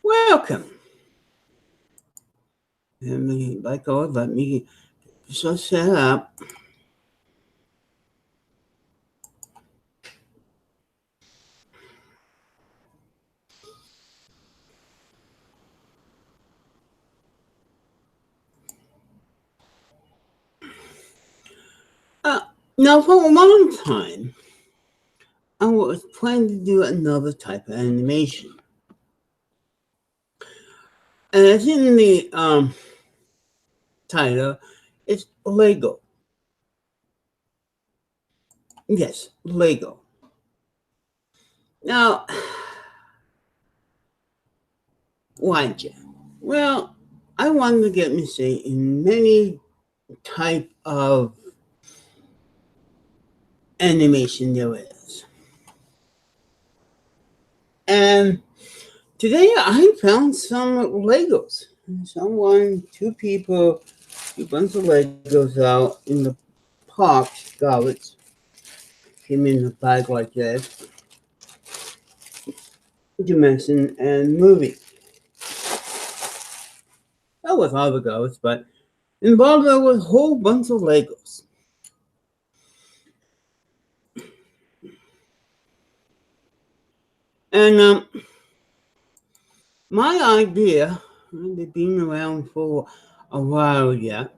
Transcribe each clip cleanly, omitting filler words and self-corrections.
Welcome. Let me so set up. Uh, Now, for a long time, I was planning to do another type of animation. And as in the title, it's Lego. Yes, Lego. Now, why, Jeff? Well, I wanted to get me say in many type of animation there is. And today I found some Legos. Two people, a bunch of Legos out in the park, Scarlett's came in a bag like this, dimension and movie. That was other goes, but involved there was a whole bunch of Legos. And my idea, they've been around for a while yet,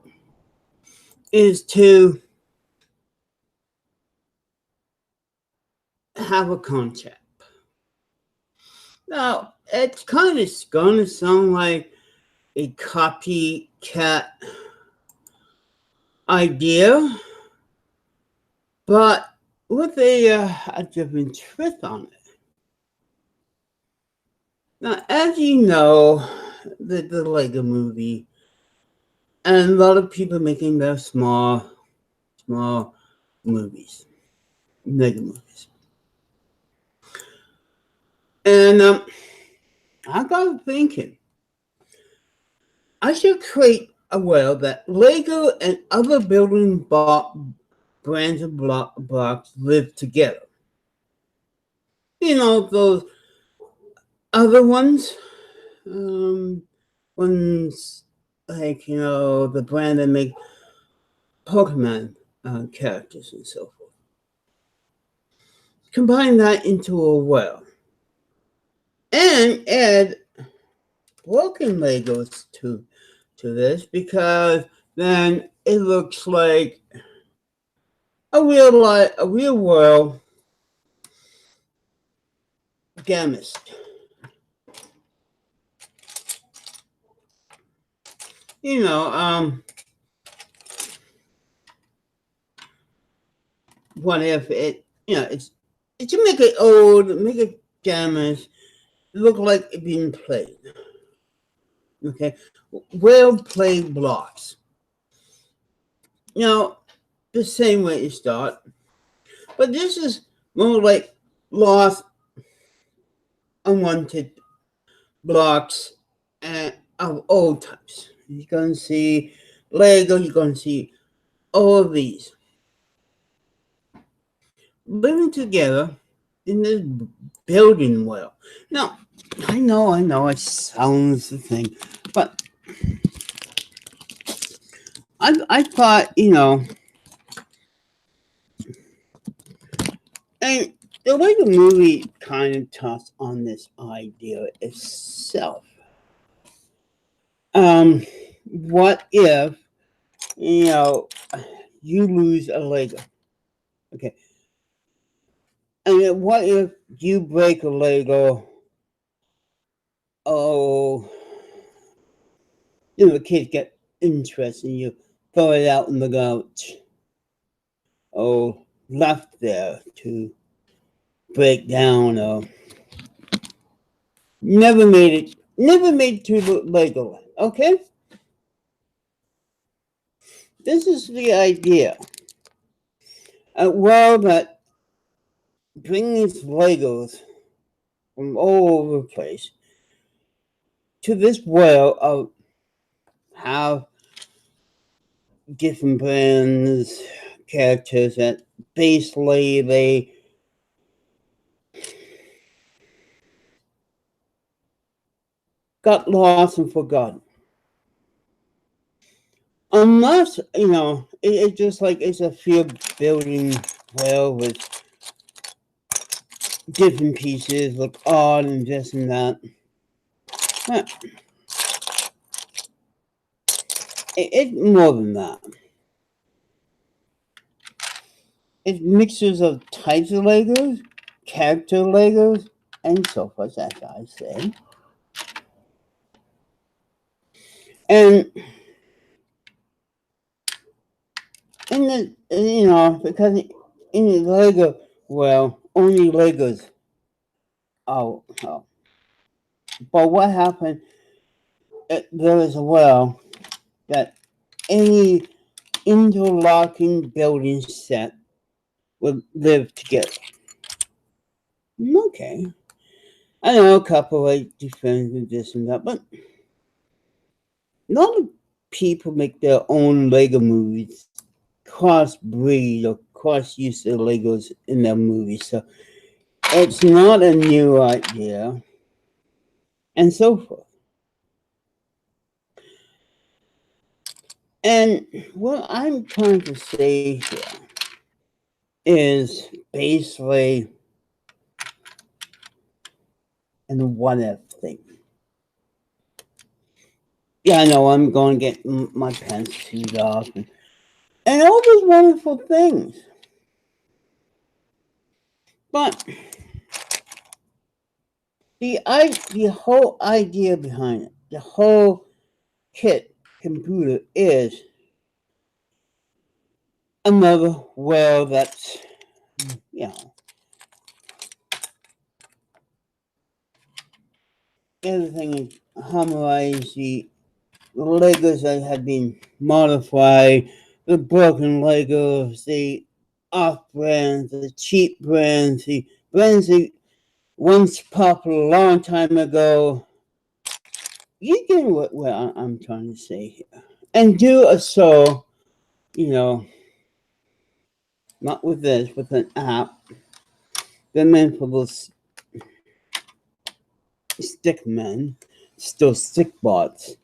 is to have a concept. Now, it's kind of going to sound like a copycat idea, but with a different twist on it. Now, as you know, the Lego movie, and a lot of people making their small movies, Lego movies. And I got thinking, I should create a world that Lego and other building brands of blocks live together. You know, those other ones like, the brand that make Pokemon characters and so forth. Combine that into a world. And add broken Legos to this, because then it looks like a real world gamist. You know, what if it to make it old, make it gamist, look like it being played. Okay, well played blocks. You know, the same way you start, but this is more like lost, unwanted blocks and of old types. You're gonna see Lego. You're gonna see all of these living together in this building world. Now, I know, it sounds the thing, but I thought, and the way the movie kind of touched on this idea itself. What if, you know, you lose a Lego? Okay. And then what if you break a Lego? Oh, the kids get interested in you, throw it out in the garbage. Oh, left there to break down, or never made it to the Legoland. Okay? This is the idea. A world that brings Legos from all over the place to this world of how different brands, characters that basically got lost and forgotten. Unless, it's just like it's a field building well with different pieces, look odd and this and that. But it's more than that. It's mixtures of types of Legos, character Legos, and so forth, as I say. And in because in the Lego, well, only Legos. Oh. But what happened there as well that any interlocking building set would live together. Okay. I know a couple like defense and this and that, but a lot of people make their own Lego movies, cross breed or cross use of Legos in their movies. So it's not a new idea, and so forth. And what I'm trying to say here is basically an what if thing. Yeah, I know I'm going to get my pants chewed off and all these wonderful things. But the whole idea behind it, the whole kit computer is another world that's, everything is harmonized, the Legos that have been modified, the broken Legos, the off brands, the cheap brands, the brands that once popular a long time ago. You get what I'm trying to say here. And do a show, not with this, with an app that meant for those stick men, still stick bots,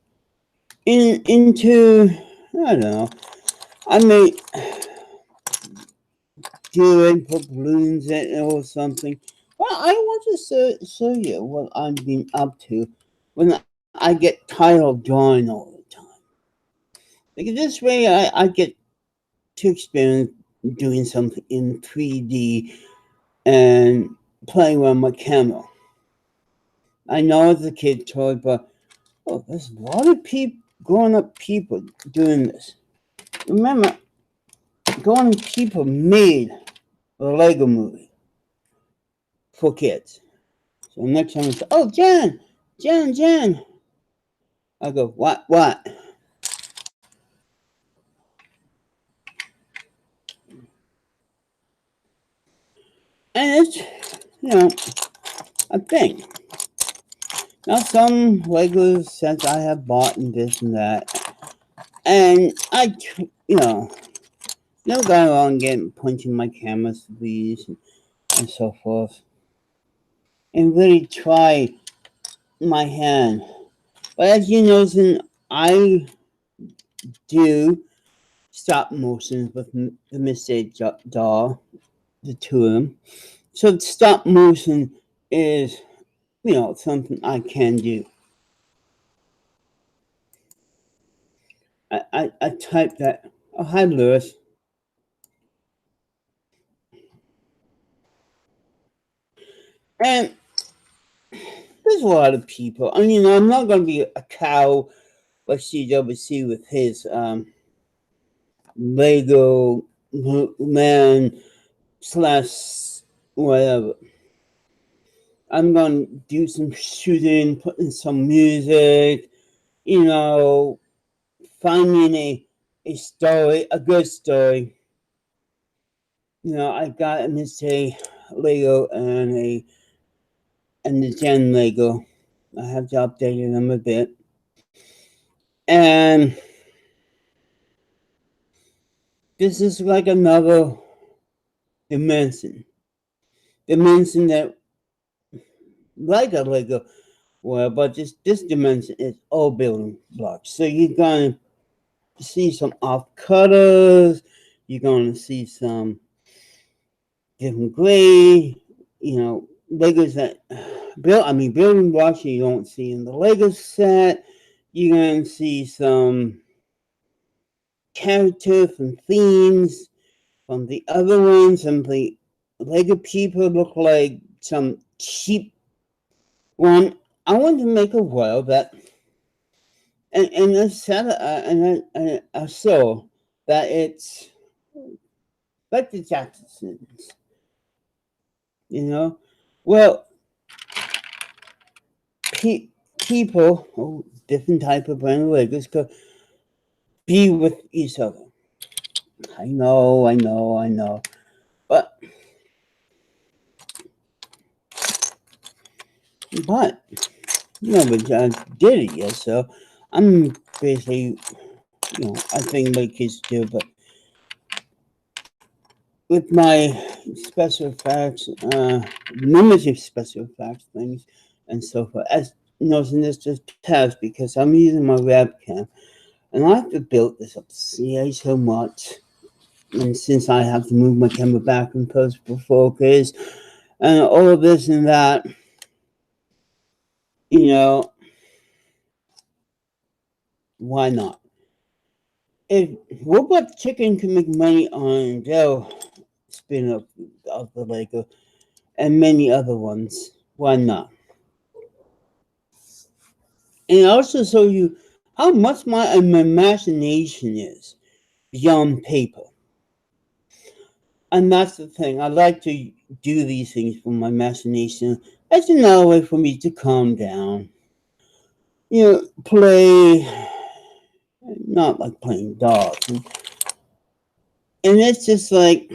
into, I don't know, I may do it, put balloons in it or something. Well, I want to show you what I'm being up to when I get tired of drawing all the time. Because this way I get to experience doing something in 3D and playing with my camera. I know it's a kid toy, but there's a lot of grown up people doing this. Remember, grown up people made a Lego movie for kids. So next time I say, "Oh, Jen," I go, "What?" And it's, a thing. Now, some Lego sets I have bought and this and that, and I, never got around getting punching my camera sleeves and so forth, and really try my hand. But as you know, I do stop motion with the Mistake doll, the two of them. So stop motion is, something I can do. I typed that. Oh, hi, Lewis. And there's a lot of people. I mean, I'm not going to be a cow like CWC with his Lego man slash whatever. I'm going to do some shooting, put in some music, finding a story, a good story. I got a Mr. Lego and the Gen Lego. I have to update them a bit. And this is like another dimension. Dimension that, like a Lego, Well, but this dimension is all building blocks. So you're gonna see some off colors. You're gonna see some different gray. Legos that building blocks you don't see in the Lego set. You're gonna see some characters and themes from the other ones, and the Lego people look like some cheap one. I want to make a world that, and I said, I saw that it's like the Jacksons, you know. Well, people, different type of brand of Legos could be with each other. I know, but but but I did it yet, so I'm basically, I think my kids do, but with my special effects, limited special effects things, and so forth. As in this just test because I'm using my webcam, and I have to build this up so much. And since I have to move my camera back and post for focus, and all of this and that, why not? If Robot Chicken can make money on their spin off of the Lego and many other ones, why not? And also show you how much my imagination is beyond paper. And that's the thing. I like to do these things for my imagination. That's another way for me to calm down. Play, not like playing dogs. And it's just like,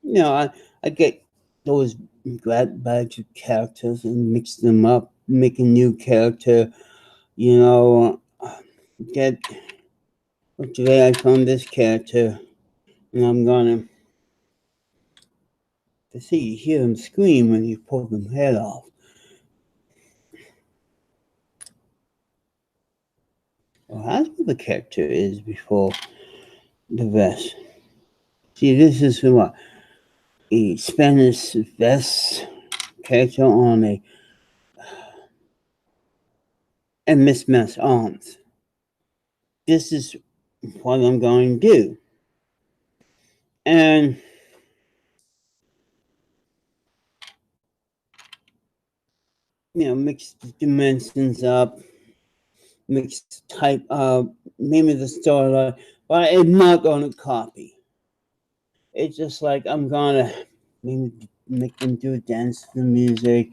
I get those grab bags of characters and mix them up, make a new character, you know, get, today I found this character, and I'm gonna, to see, you hear him scream when you pull his head off. Well, that's what the character is before the vest. See, this is what a Spanish vest character on a mismatched arms. This is what I'm going to do. And mix the dimensions up, mix type name of the story, but I'm not going to copy. It's just like I'm gonna maybe make them do a dance to the music,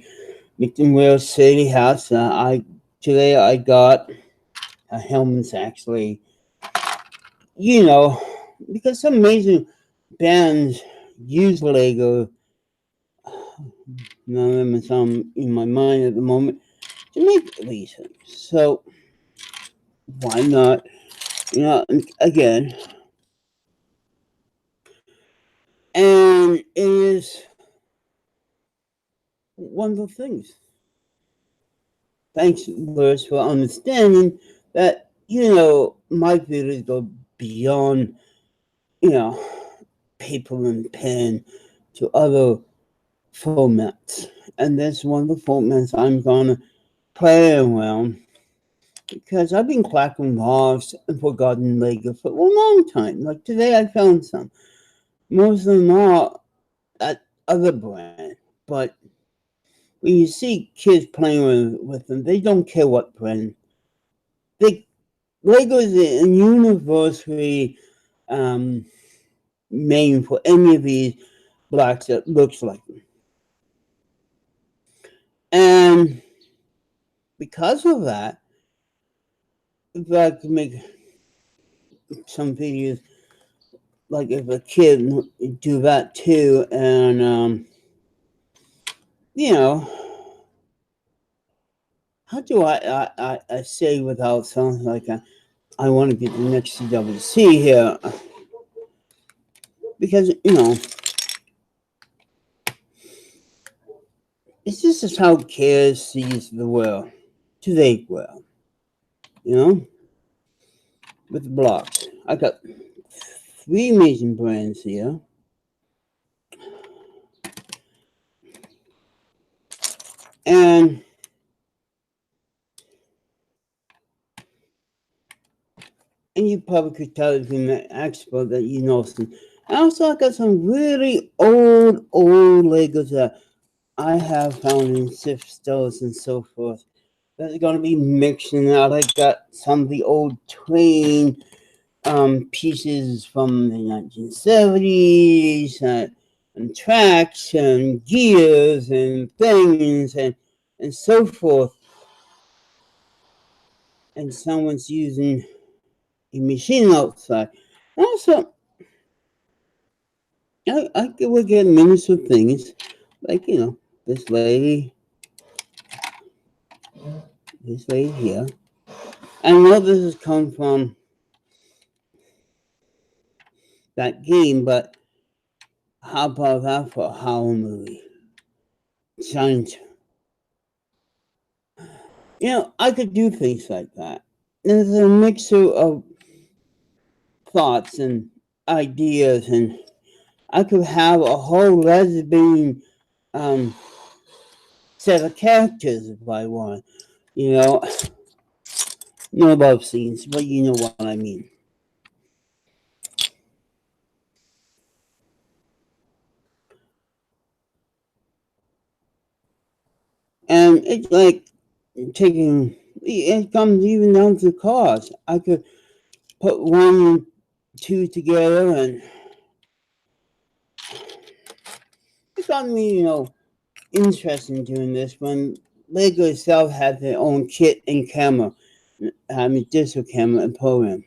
make them wear a city house. Today I got a helmets actually, because some major bands use Lego. None of them is in my mind at the moment to make these things. So why not? Again, and it is one of the things. Thanks, Liz, for understanding that, my videos go beyond, you know, paper and pen to other formats. And that's one of the formats I'm going to play around because I've been collecting lost and forgotten Lego for a long time. Like today, I found some. Most of them are at other brand, but when you see kids playing with them, they don't care what brand. Lego is a universally made for any of these blocks that looks like them. And because of that, if I could make some videos, like if a kid do that too, and you know, how do I say without sounding like I want to get the next CWC here, because It's just how kids sees the world today world, you know, with the blocks. I got three amazing brands here. And you probably could tell from the expert that you know some. I also got some really old Legos that I have found in thrift stores and so forth. That's going to be mixing out. I got some of the old train pieces from the 1970s and tracks and gears and things and so forth. And someone's using a machine outside. Also, I would get miniature things like, this lady here. I know this has come from that game, but how about that for a horror movie? Giant. I could do things like that. There's a mixture of thoughts and ideas, and I could have a whole lesbian set of characters if I want. You know, no love scenes, but you know what I mean. And it's like it comes even down to cars. I could put one and two together, and it got me, interested in doing this when Lego itself had their own kit and camera, digital camera and program.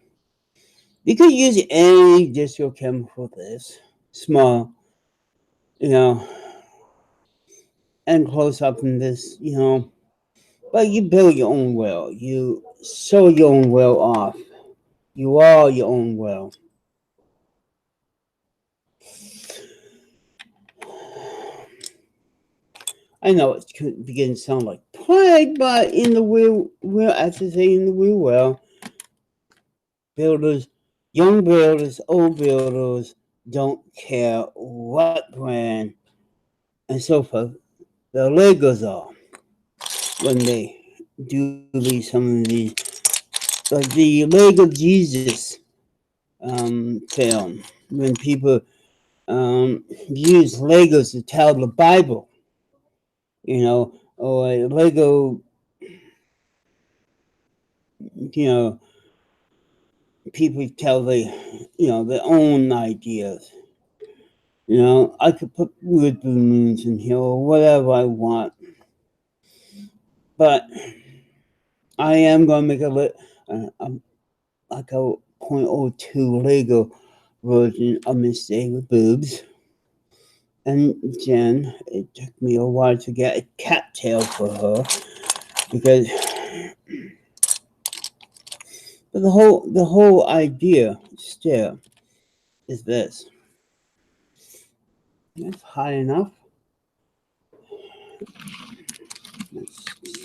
You could use any digital camera for this, small, you know, and close up in this, but you build your own world. You show your own world off. You are your own world. I know it could begin to sound like pride, but in the real, as I say, in the real world, builders, young builders, old builders don't care what brand and so forth the Legos are when they do some of these, like the Lego Jesus film, when people use Legos to tell the Bible, or a Lego, you know, people tell their own ideas. I could put wood balloons in here or whatever I want, but I am gonna make like a .02 Lego version of Miss A with boobs. And Jen, it took me a while to get a cattail for her because, but the whole idea still is this. That's high enough. Let's see.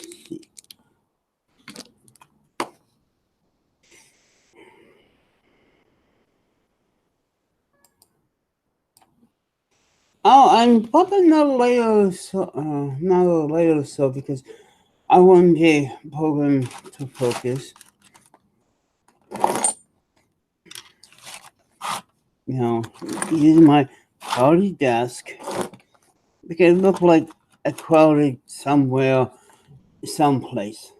Oh, I'm popping another layer, so because I want the program to focus. Using my quality desk because it looked like a quality somewhere, someplace.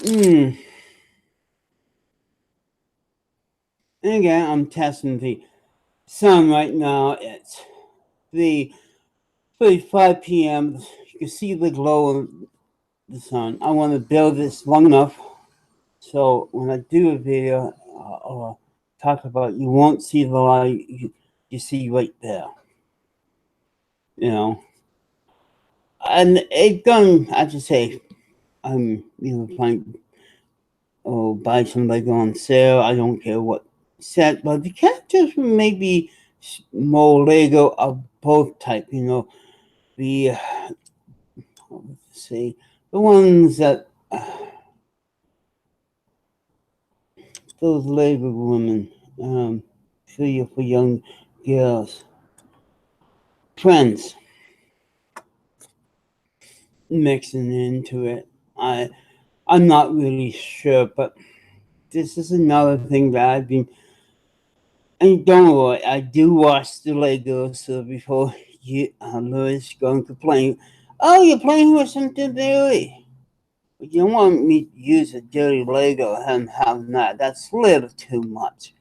And again, I'm testing the sun right now. It's 3:35 p.m. You can see the glow of the sun. I want to build this long enough so when I do a video, I'll talk about you won't see the light you see right there. And it's done. I have to say, I'm playing or buy some Lego on sale. I don't care what set, but the characters may be more Lego of both type. The let's see, the ones that those Lego women, for young girls, friends mixing into it. I'm not really sure, but this is another thing that I've been. And don't worry, I do watch the Legos, so before Louis go and complain, oh, you're playing with something dirty. But you don't want me to use a dirty Lego and have that. That's a little too much.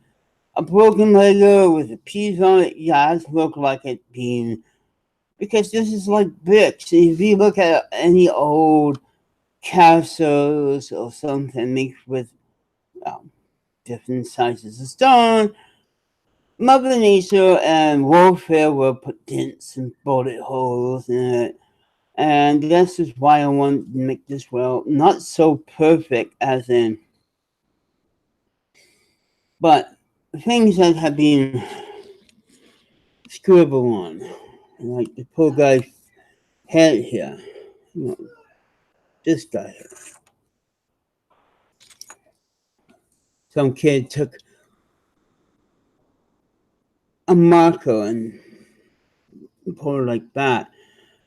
A broken Lego with a piece on it, yeah, it look like it being. Because this is like bricks. If you look at any old castles or something mixed with um, different sizes of stone, Mother Nature and warfare will put dents and bullet holes in it. And this is why I want to make this world not so perfect as in, but things that have been scribbled on. Like the poor guy's head here. You know, this guy here. Some kid took a marker and put it like that.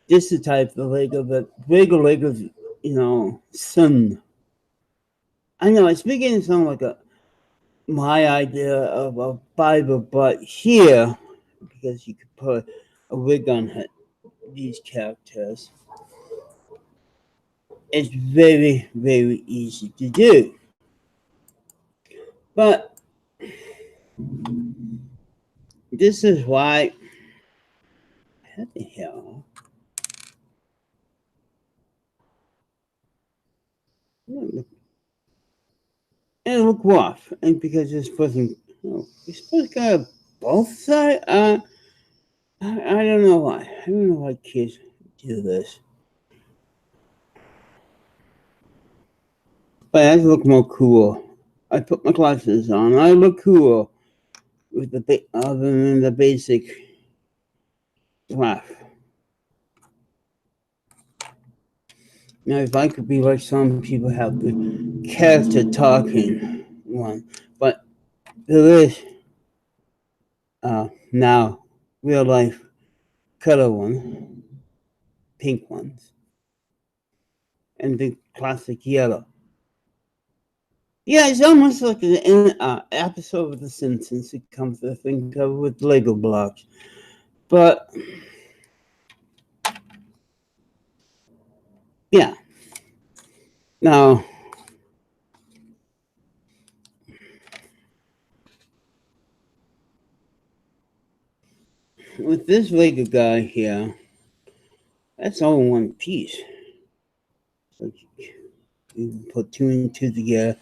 This is the type of Lego, but bigger Legos, sun. I know it's beginning to sound like my idea of a Bible, but here, because you could put a wig on these characters, it's very, very easy to do. But this is why, what the hell? It look rough, and because it's supposed to, you're supposed to go both sides. I don't know why. I don't know why kids do this. But I look more cool. I put my glasses on. I look cool with other than the basic laugh. Now, if I could be like some people have the character talking one, but there is now real life color one, pink ones, and the classic yellow. Yeah, it's almost like an episode of The Simpsons. It comes to think of with Lego blocks, but yeah. Now, with this Lego guy here, that's all in one piece. So you can put two and two together.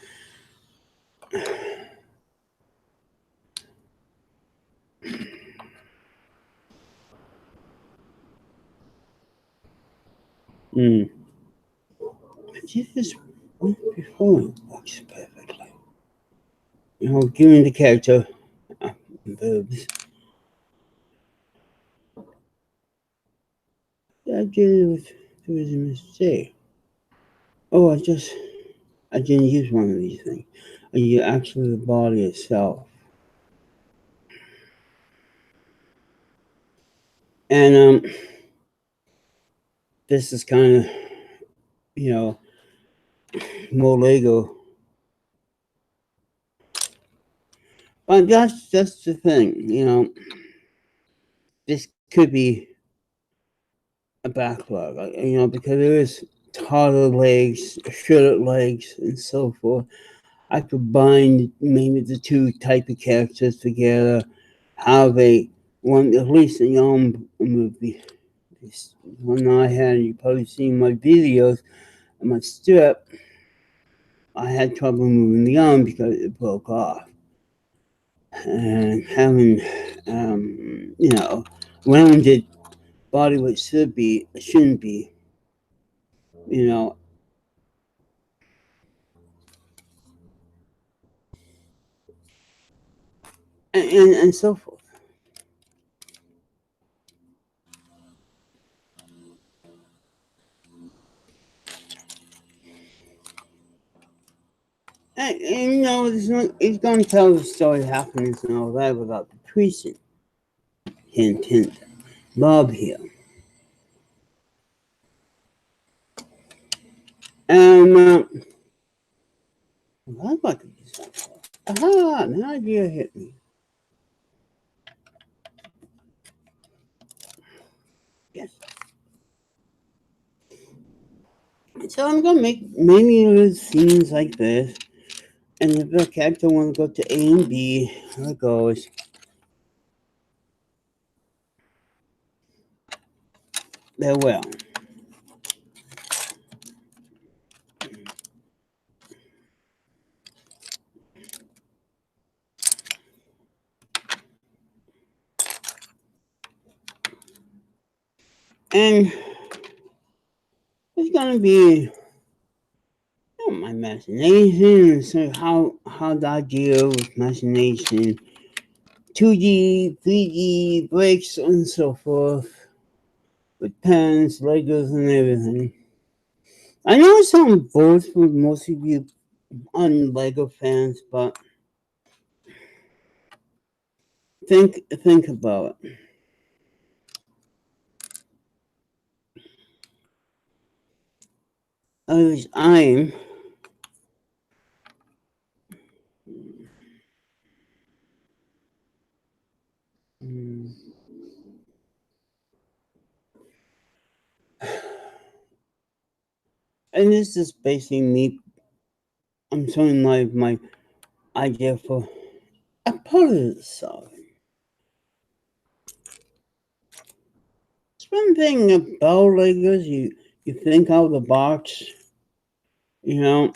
Mm. This before it works perfectly. Give me the character verbs. I did there was a mistake. Oh, I didn't use one of these things. I use actually the body itself. And this is kind of you know more Lego. But that's the thing, this could be a backlog, because there is taller legs, shorter legs, and so forth. I could bind maybe the two type of characters together, how they want, at least in your own movie. This one I had, you probably seen my videos, and my strip, I had trouble moving the arm because it broke off. And having, rounded body what shouldn't be, you know, and so forth. And it's going to tell the story happenings and all that without the precinct. Hint, hint. Bob here. And, I'd like to do something. Aha, an idea hit me. Yes. So I'm going to make maybe little scenes like this. And if the character wants to go to A and B, there it goes. There will. And it's going to be my imagination. So how do I deal with imagination? 2D, 3D breaks and so forth. With pens, Legos, and everything. I know it sounds bored for most of you un-Lego fans, but think about it. I'm and this is basically me. I'm showing my idea for a part of the song. It's one thing about Legos, you think out of the box, you know.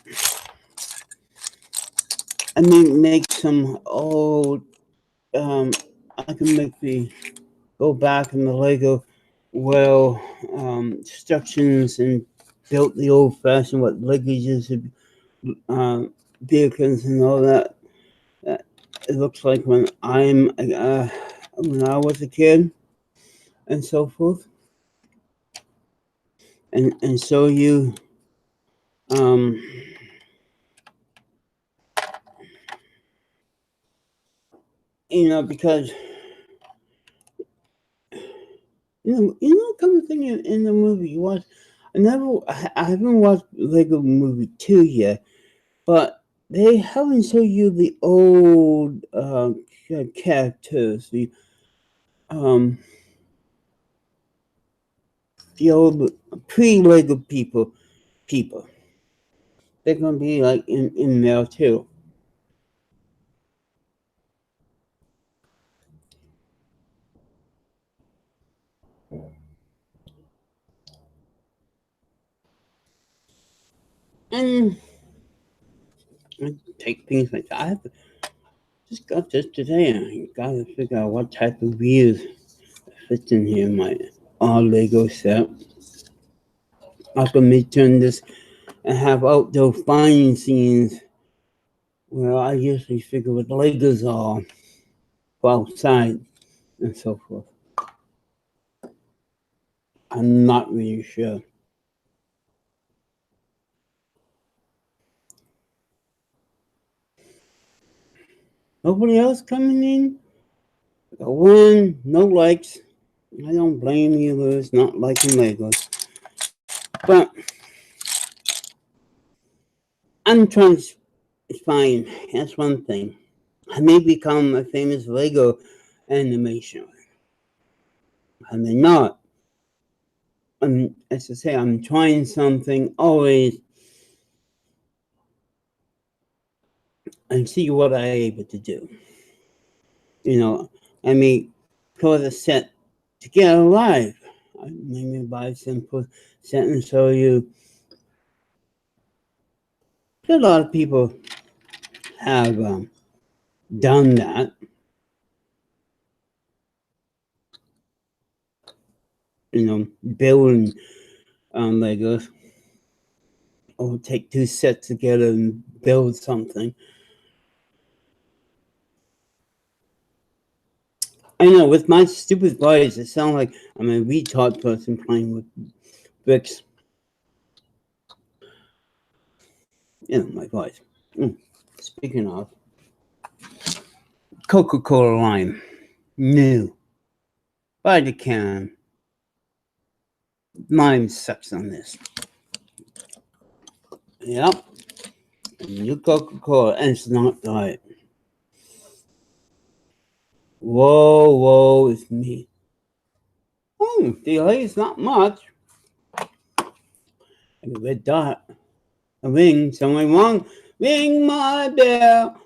I mean, make some old. I can make the go back in the Lego instructions and built the old-fashioned what Legos used to vehicles and all that. It looks like when I was a kid and so forth, and show you um, because come to think in the movie you watch. I haven't watched Lego Movie 2 yet, but they haven't shown you the old characters, um the old pre-Lego people. They're gonna be like in there too. And I take things like that. I have to, just got this today. I gotta figure out what type of wheels fits in here. My all Lego set. I can turn this and have outdoor finding scenes where I usually figure what Legos are for outside and so forth. I'm not really sure. Nobody else coming in? One, no likes. I don't blame you, Lewis, not liking Legos. But I'm trying to find, that's one thing. I may become a famous Lego animation. I may not. As I say, I'm trying something always and see what I'm able to do. I may cause a set to get alive. I maybe buy a simple set and show you. A lot of people have done that. Building Legos or take two sets together and build something. I know with my stupid voice, it sounds like I'm a retard person playing with bricks. My voice. Speaking of, Coca-Cola Lime, new by the can. Lime sucks on this. Yep, new Coca-Cola, and it's not diet. Whoa, it's me. Oh, delay is not much. A red dot. A ring, someone wrong. Ring my bell.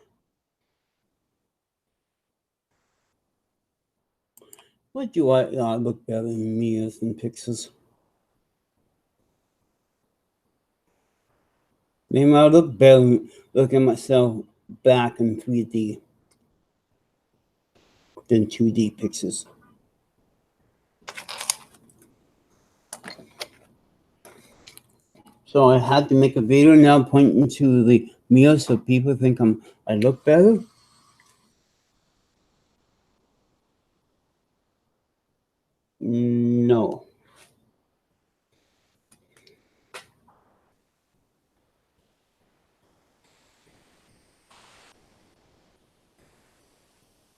What do I look better in mirrors than pixels? Maybe I look better looking at myself back in 3D than 2D pixels. So I had to make a video now pointing to the mirror so people think I look better. No.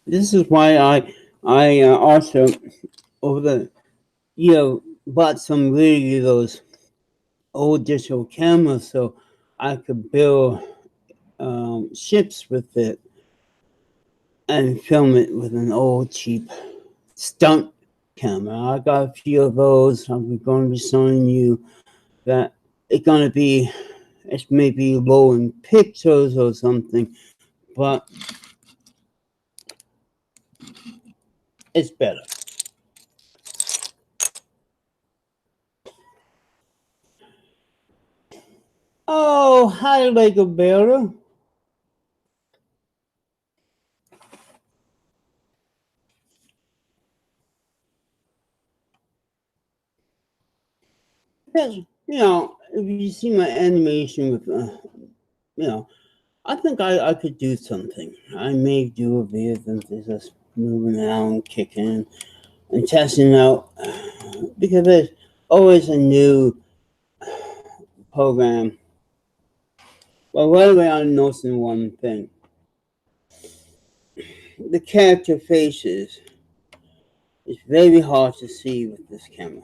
This is why I also over the year bought some really those old digital cameras so I could build ships with it and film it with an old cheap stunt camera. I got a few of those. I'm going to be showing you that it's maybe low in pixels or something, but it's better. Oh, hi, Lego Bear. Hey, if you see my animation with, I think I could do something. I may do a video that's just moving around, kicking, and testing out, because there's always a new program. Well, right away, I'm noticing one thing. The character faces is very hard to see with this camera.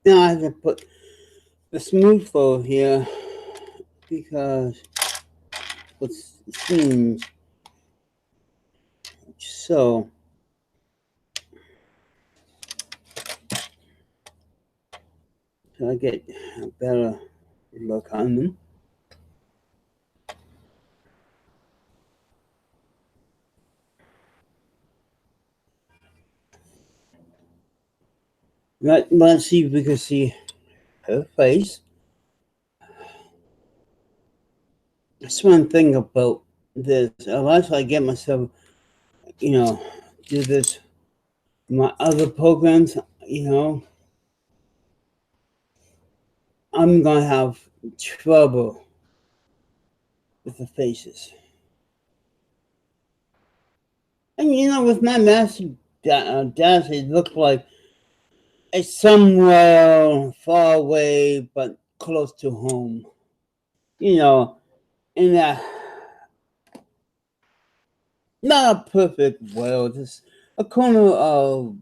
Now I have to put the smooth flow here because it seems so. So I get a better look on them. Let's see if we can see her face. That's one thing about this. Unless I get myself, do this, my other programs, I'm gonna have trouble with the faces. And with my master dash, it looked like it's somewhere far away but close to home. In a not a perfect world, just a corner of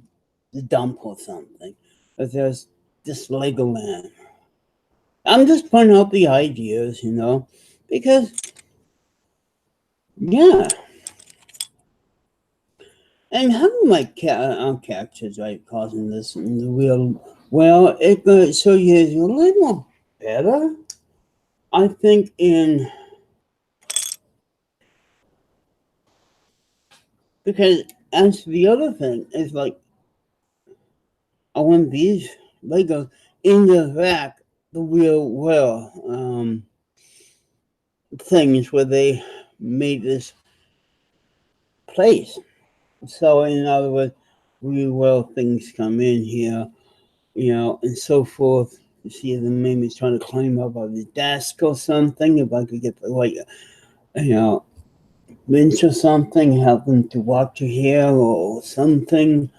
the dump or something. But there's this Legoland. I'm just pointing out the ideas, because yeah. And how do my characters right causing this in the real? Well, it could show you a little better. I think because as the other thing is like I want these Legos in the back the real world things where they made this place. So, in other words, real world things come in here, and so forth. You see them maybe trying to climb up on the desk or something. If I could get the right, you know, bench or something, help them to walk to here or something.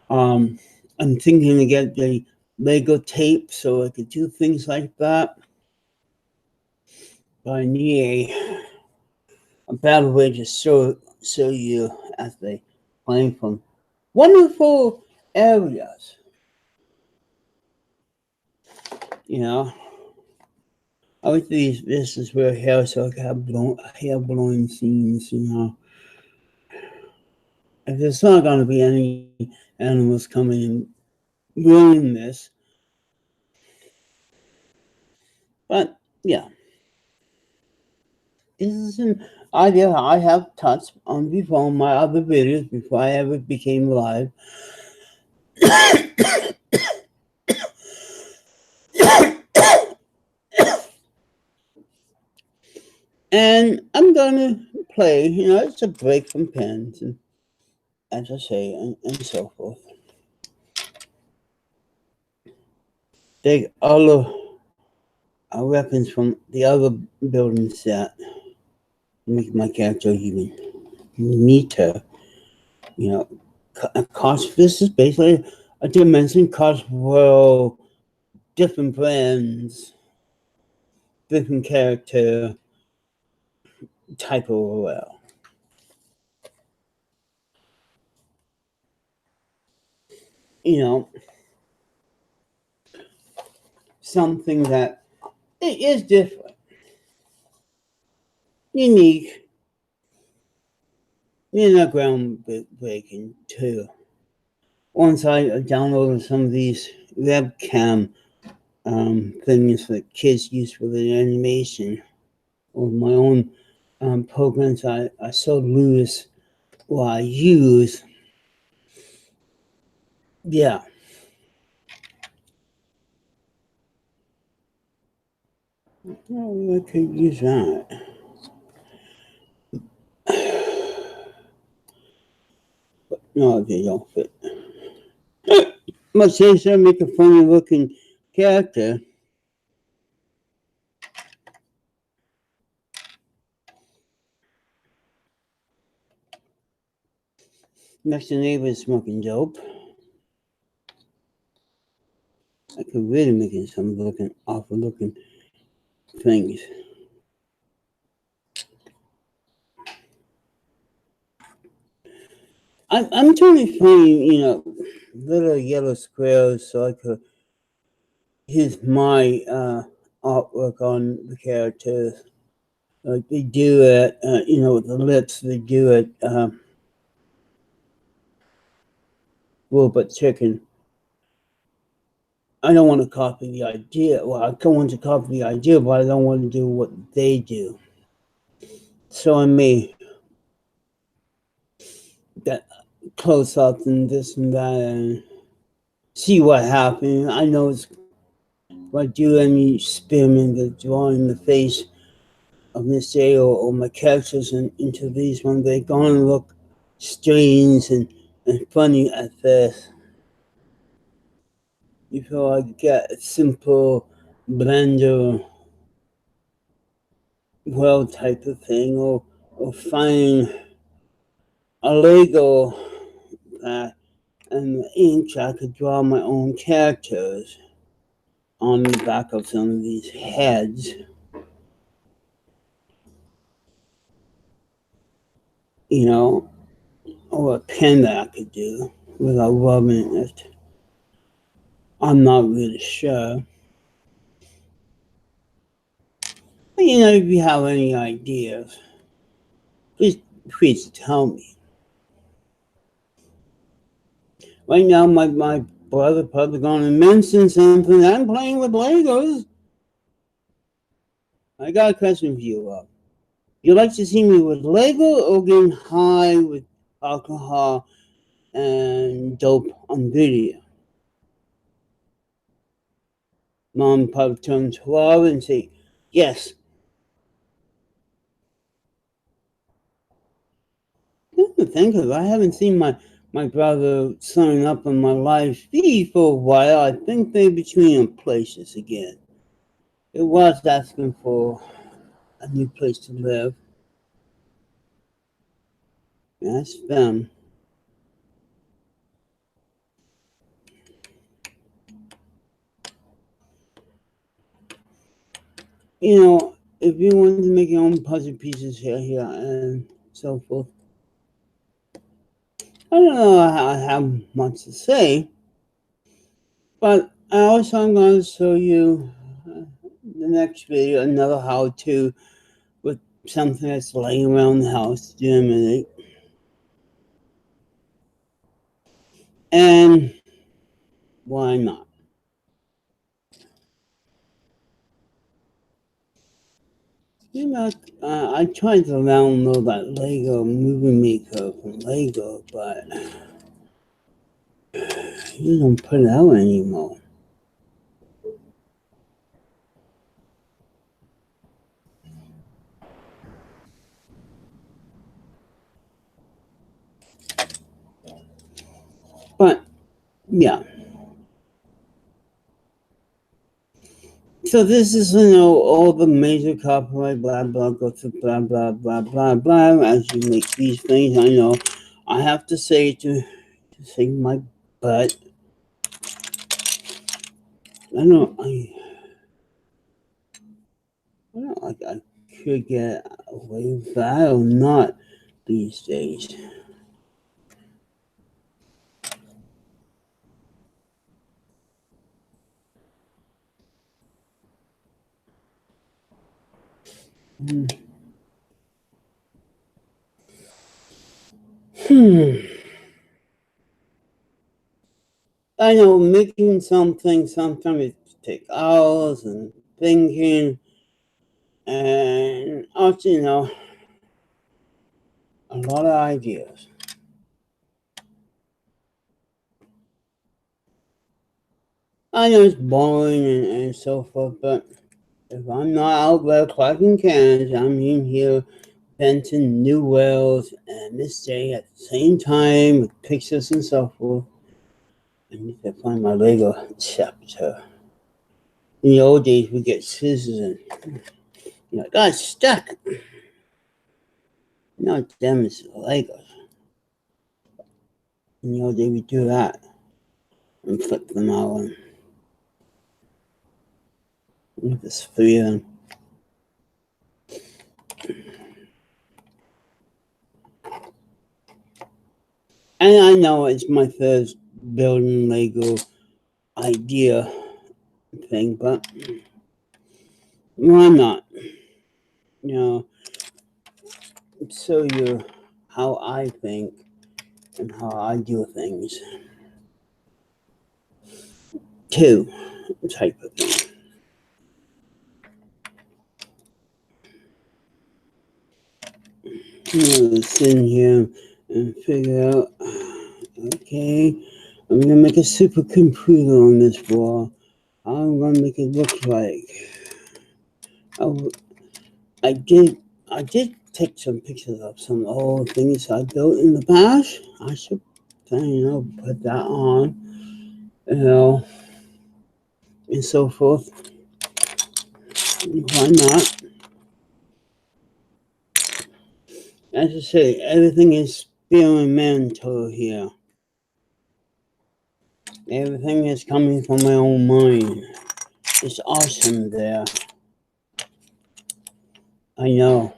Um, I'm thinking to get the Lego tape so I could do things like that. But I need a better way to show you as they climb from wonderful areas. You know, I would these this is where hair so I could have hair blowing scenes. If there's not going to be any animals coming and ruin this, but yeah, this is an idea I have touched on before in my other videos before I ever became live. And I'm gonna play, it's a break from pens, and as I say, and so forth. Take all of our weapons from the other building set to make my character even neater. You know, cost. This is basically a dimension cost world, different brands, different character type of well. You know, something that it is different, unique, not groundbreaking too. Once I downloaded some of these webcam things that kids use for the animation of my own programs, I so lose what I use. Yeah. Oh, I could use that. But no, they don't fit. But since I make a funny looking character, next to neighbor is smoking dope. I could really make it some awful looking things. I'm trying to find, little yellow squares so I could use my artwork on the characters. Like they do it, with the lips, they do it robot chicken. I don't want to copy the idea. Well, I don't want to copy the idea, but I don't want to do what they do. So I may get close up and this and that and see what happens. I know it's if I do any experiment of drawing the face of Miss A or my characters into these ones, they're going to look strange and funny at first. Before I get a simple blender world type of thing or find a Lego that and the ink I could draw my own characters on the back of some of these heads. Or a pen that I could do without rubbing it. I'm not really sure. But if you have any ideas, please tell me. Right now, my brother probably going to mention something. I'm playing with Legos. I got a question for you, Rob. You like to see me with Lego or getting high with alcohol and dope on video? Mom probably turn 12 and say, yes. to think of it, I haven't seen my brother sign up on my live feed for a while. I think they're between places again. It was asking for a new place to live. That's them. You know, if you want to make your own puzzle pieces here, and so forth, I don't know how I have much to say, but I also am going to show you the next video another how-to with something that's laying around the house to germinate. And why not? You know, I tried to download that Lego Movie Maker from Lego, but you don't put it out anymore. But yeah. So this is, you know, all the major copyright, blah, blah, go to blah, blah, blah, blah, blah. As you make these things, I know I have to say to save my butt. I don't know, like I could get away with that or not these days. I know making something sometimes it takes hours and thinking, and also, you know, a lot of ideas. I know it's boring and so forth, but if I'm not out there collecting cans, I'm in here venting new wells and Miss J at the same time with pictures and so forth. I need to find my Lego chapter. In the old days, we get scissors and got stuck. Now, damn, it's Legos. In the old days, we do that and flip them out. And there's three of them. And I know it's my first building Lego idea thing, but why not? You know, show you how I think and how I do things. Two type of thing. I'm gonna sit here and figure out, okay, I'm gonna make a supercomputer on this wall. How I'm gonna make it look like. Oh, I did take some pictures of some old things I built in the past. I should, put that on, and so forth. Why not? As I say, everything is experimental here. Everything is coming from my own mind. It's awesome there. I know.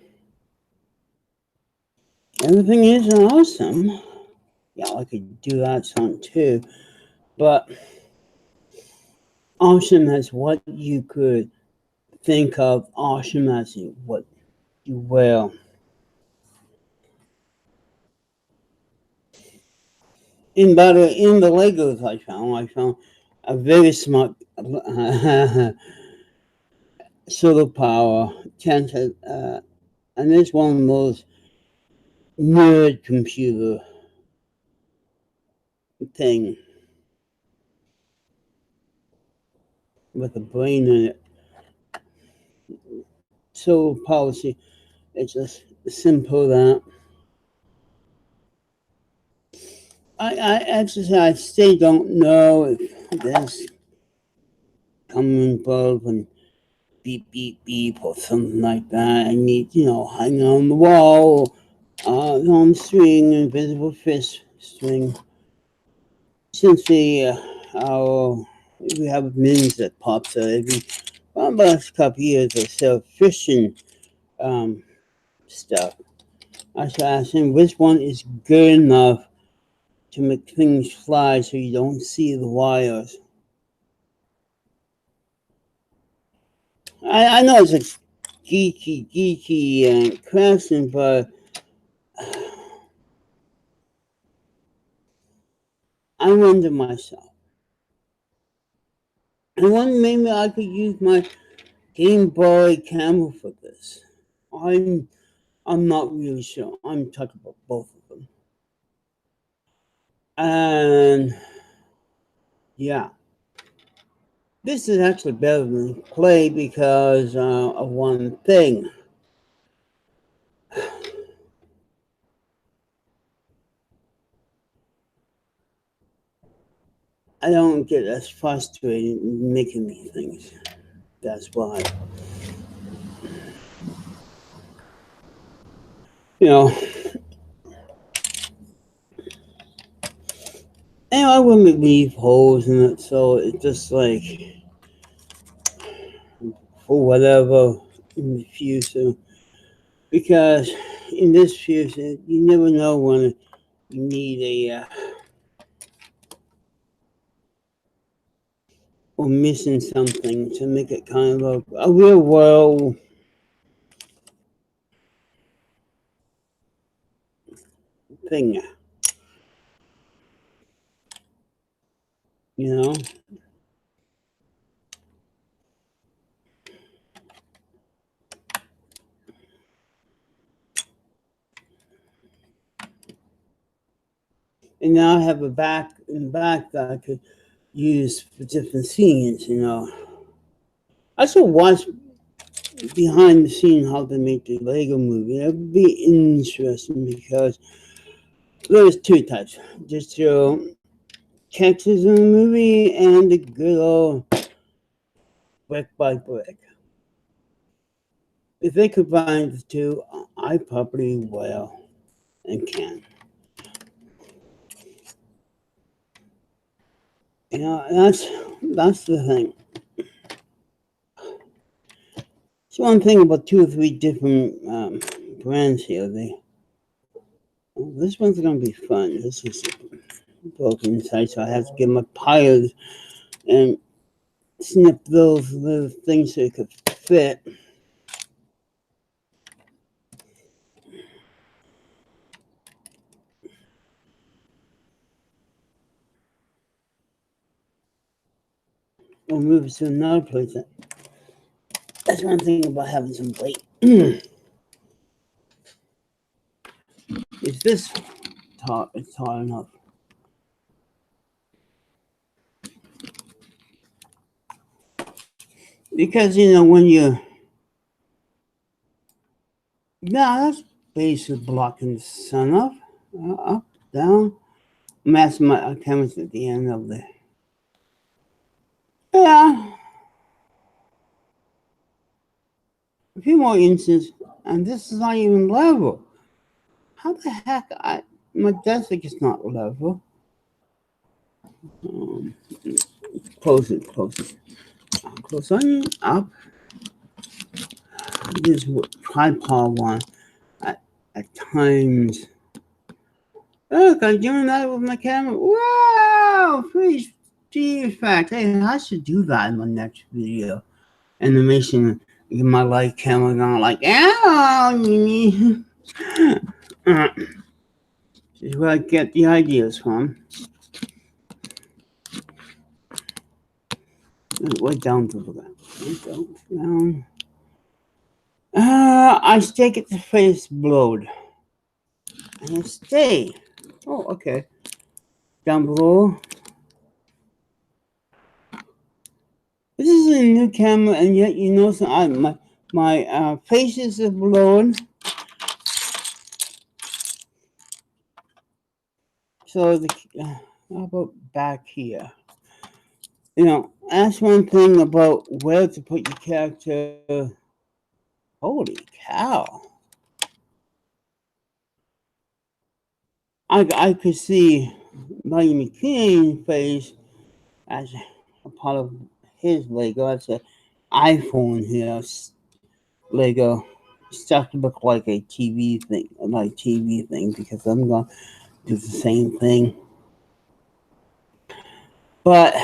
Everything is awesome. Yeah, I could do that song too. But awesome as what you could think of. Awesome as what you will. In the Legos I found a very smart solar power cancer, and it's one of those nerd computer thing with a brain in it. Solar policy. It's just simple that I still don't know if this coming bulb and beep beep beep or something like that. I need, hang on the wall, on string, invisible fish string. Since we have mins that pops out every about a couple years or so, fishing um, stuff. I should ask him which one is good enough to make things fly so you don't see the wires. I know it's a geeky question, but I wonder myself. I wonder maybe I could use my Game Boy camera for this. I'm I'm not really sure. I'm talking about both of them. And yeah, this is actually better than play because of one thing. I don't get as frustrated making these things. That's why. You know, and I wouldn't leave holes in it, so it's just like for whatever in the future. Because in this future, you never know when you need a or missing something to make it kind of a real world thing, you know? And now I have a back in the back that I could use for different scenes, you know. I should watch behind the scene how they make the Lego movie. That would be interesting because there's two types. Just your Texas in the movie and the good old brick by brick. If they combine the two, I probably will and can. You know, that's the thing. It's one thing about two or three different brands here. This one's gonna be fun. This is broken inside, so I have to get my pliers and snip those little things so it could fit. We'll move it to another place. That's one thing about having some weight. Is this tall? It's tall enough. Because when you that's basically blocking the sun up, up, down. I'm asking my chemist at the end of the yeah. A few more inches, and this is not even level. How the heck? My desk is not level. Um, close it. Close on up. This tripod one at times. Look, I'm doing that with my camera. Wow! Pretty effect. Hey, I should do that in my next video. Animation. Get my light camera going like, ow! This is where I get the ideas from. Way down to that. Down. I stake it to face blowed. And I stay. Oh, okay. Down below. This is a new camera, and yet my faces are blurred. So how about back here? That's one thing about where to put your character. Holy cow! I could see Mike McKean's face as a part of his Lego. That's an iPhone here. Lego. Stuff to look like a TV thing, like TV thing, because I'm gonna do the same thing. But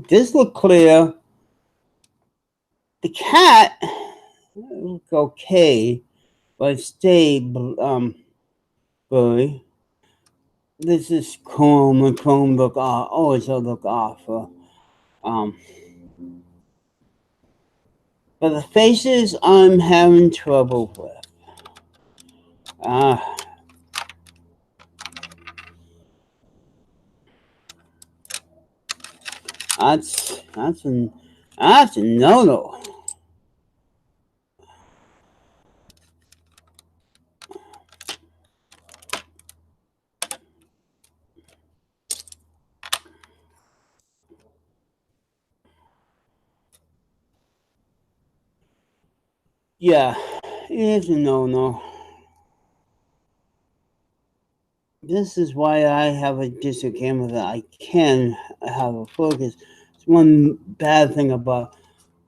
this look clear. The cat look okay, but stay blurry. This is Chrome, and Chrome look always look awful. But the faces I'm having trouble with. That's a no-no. Yeah, it is a no-no. This is why I have a digital camera that I can have a focus. It's one bad thing about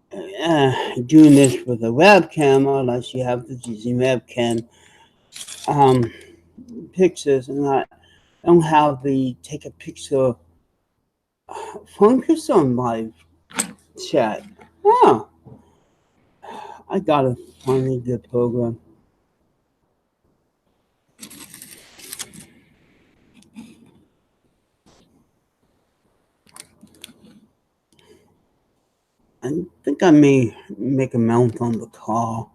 doing this with a webcam, unless you have the Disney webcam pictures, and I don't have the take a picture focus on my chat. Oh, I gotta find a good program. I think I may make a mount on the car.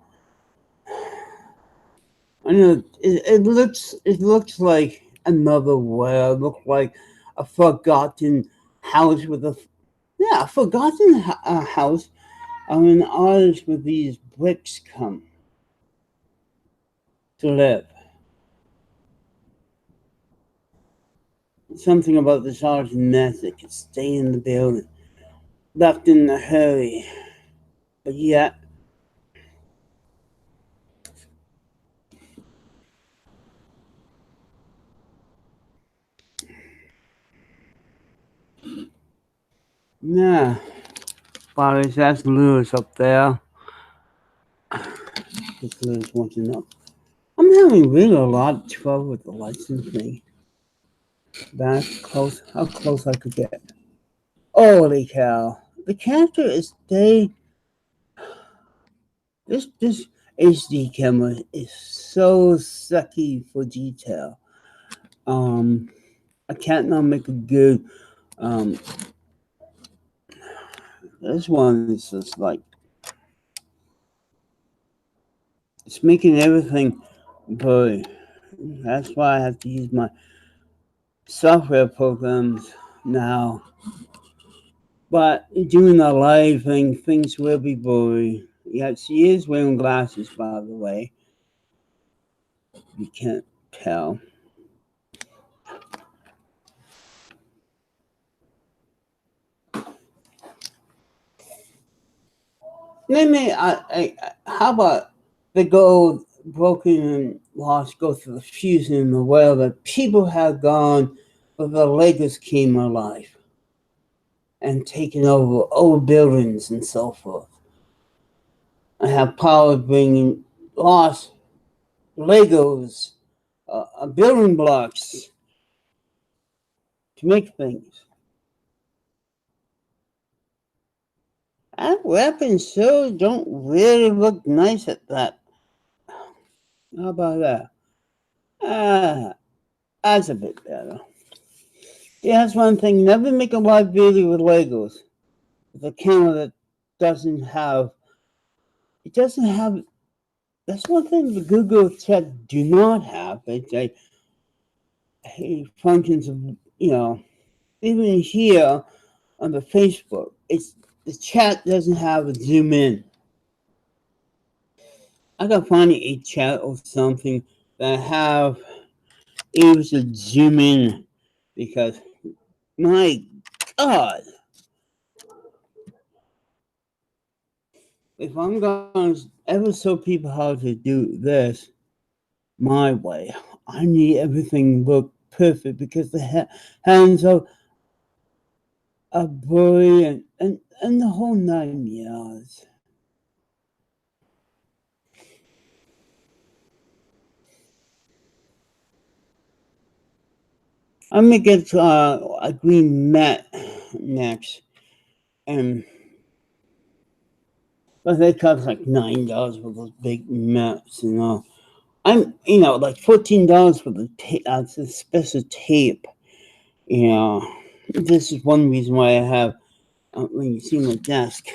I know it looks like another world. It looks like a forgotten house with a forgotten house. I mean, ours with these bricks come to live. Something about this art mess that could stay in the building, left in a hurry, but yet. Nah, Boris, that's Lewis up there. This Lewis wants to know. I'm having really a lot of trouble with the license thing. That's close. How close I could get. Holy cow! The character is they. This HD camera is so sucky for detail. I can't now make a good. This one is just like it's making everything blurry. That's why I have to use my software programs now. But doing the live thing, things will be blurry. Yeah, she is wearing glasses, by the way. You can't tell. Maybe how about they go broken and lost, go through the fusion in the world that people have gone with the Lego scheme of life and taken over old buildings and so forth. I have power bringing lost Legos, building blocks to make things. And weapons sure don't really look nice at that. How about that? That's a bit better. Yeah, that's one thing. Never make a live video with Legos. With a camera that doesn't have. It doesn't have. That's one thing the Google Chat do not have. It functions of even here on the Facebook. The chat doesn't have a zoom in. I gotta find a chat or something that have able to zoom in because my God, if I'm going to ever show people how to do this my way, I need everything look perfect because the hands are brilliant and the whole 9 yards. I'm gonna get a green mat next, and but they cost like $9 for those big mats, you know. I'm, like $14 for the tape. It's a special tape, you know. This is one reason why I have. When you see my desk,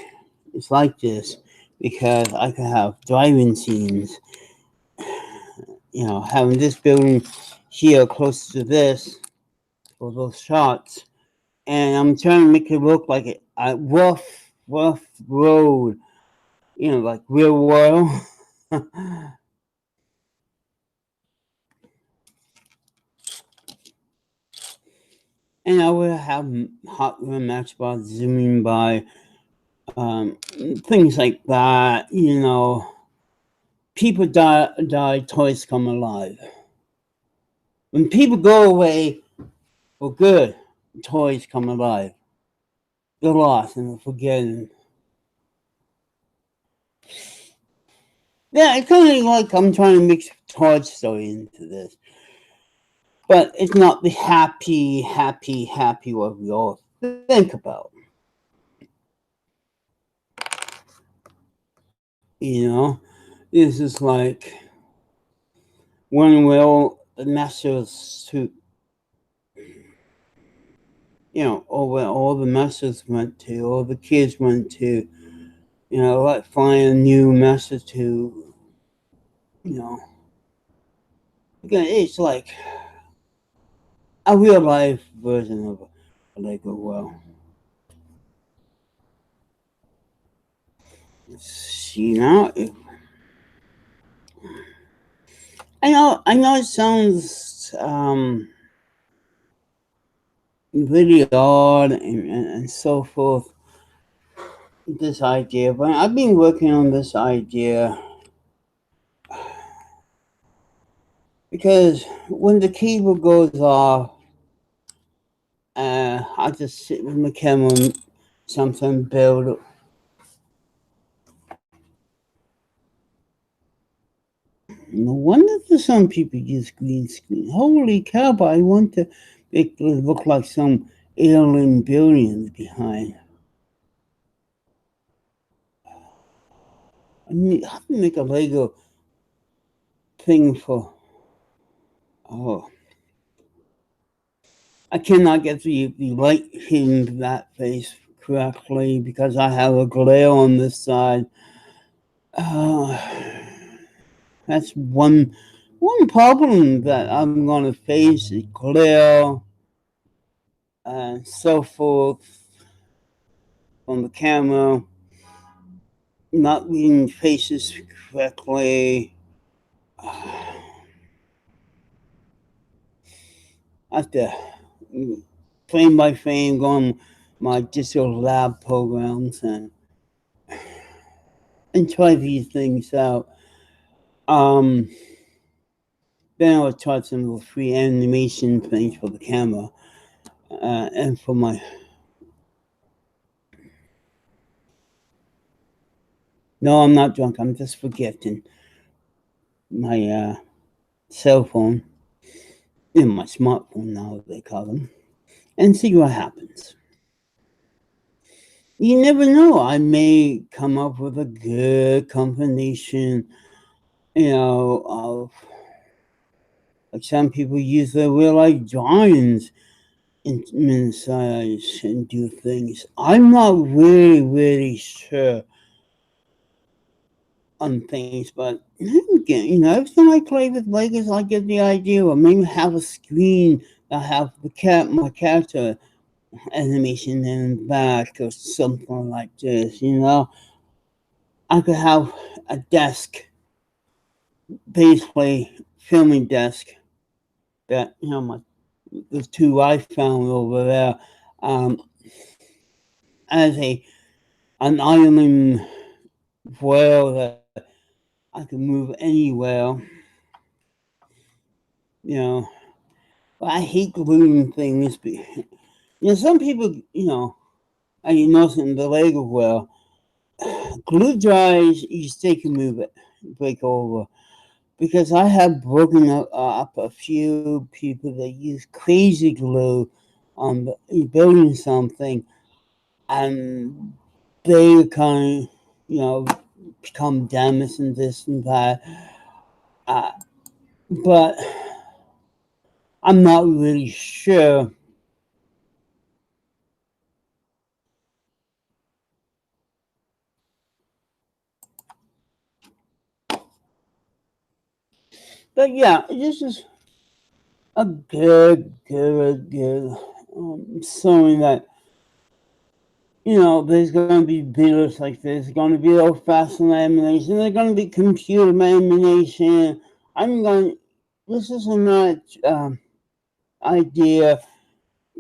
it's like this because I can have driving scenes. Having this building here close to this for those shots, and I'm trying to make it look like a rough road, like real world. And I would have hot room matchbox zooming by, things like that. People die, toys come alive. When people go away for good, toys come alive. They're lost and they're forgotten. Yeah, it's kind of like I'm trying to mix Toy Story into this. But it's not the happy what we all think about. This is like when the masters to, or where all the masters went to, all the kids went to, like find a new master to, you know, again, it's like a real life version of a Lego world. You know, I know it sounds really odd and so forth. This idea, but I've been working on this idea because when the cable goes off, I just sit with my camera and sometimes build. No wonder for some people use green screen. Holy cow! But I want to make it look like some alien buildings behind. I have to make a Lego thing for. Oh, I cannot get the light hitting that face correctly because I have a glare on this side. Uh, that's one problem that I'm gonna face is glare and so forth on the camera, not reading faces correctly. I have to frame by frame go on my digital lab programs and try these things out. Um, then I'll try some of the free animation things for the camera and for my. No, I'm not drunk. I'm just forgetting my cell phone and my smartphone now they call them, and see what happens. You never know. I may come up with a good combination, of like some people use their real life drawings in size and do things. I'm not really sure on things, but again, every time I play with Legos, I get the idea, or maybe have a screen that have my character animation in the back or something like this. I could have a desk, basically filming desk that my the two I found over there, as an island whale that I can move anywhere. You know, but I hate gluing things. Some people, I notice in the Lego whale, glue dries, you still can move it, break over. Because I have broken up a few people that use crazy glue on building something, and they kind of, become damaged and this and that. Uh, but I'm not really sure. But yeah, this is a good showing that there's going to be videos like this. There's going to be old fashioned lamination. There's going to be computer lamination. I'm going. This is another idea.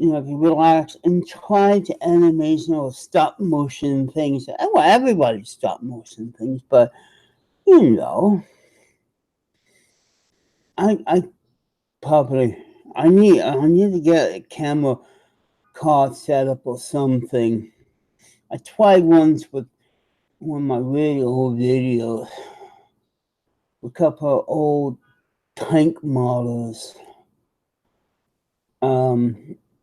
To relax and try to animation or stop motion things. Well, everybody stop motion things, but you know, I probably I need to get a camera card set up or something. I tried once with one of my really old videos, a couple of old tank models.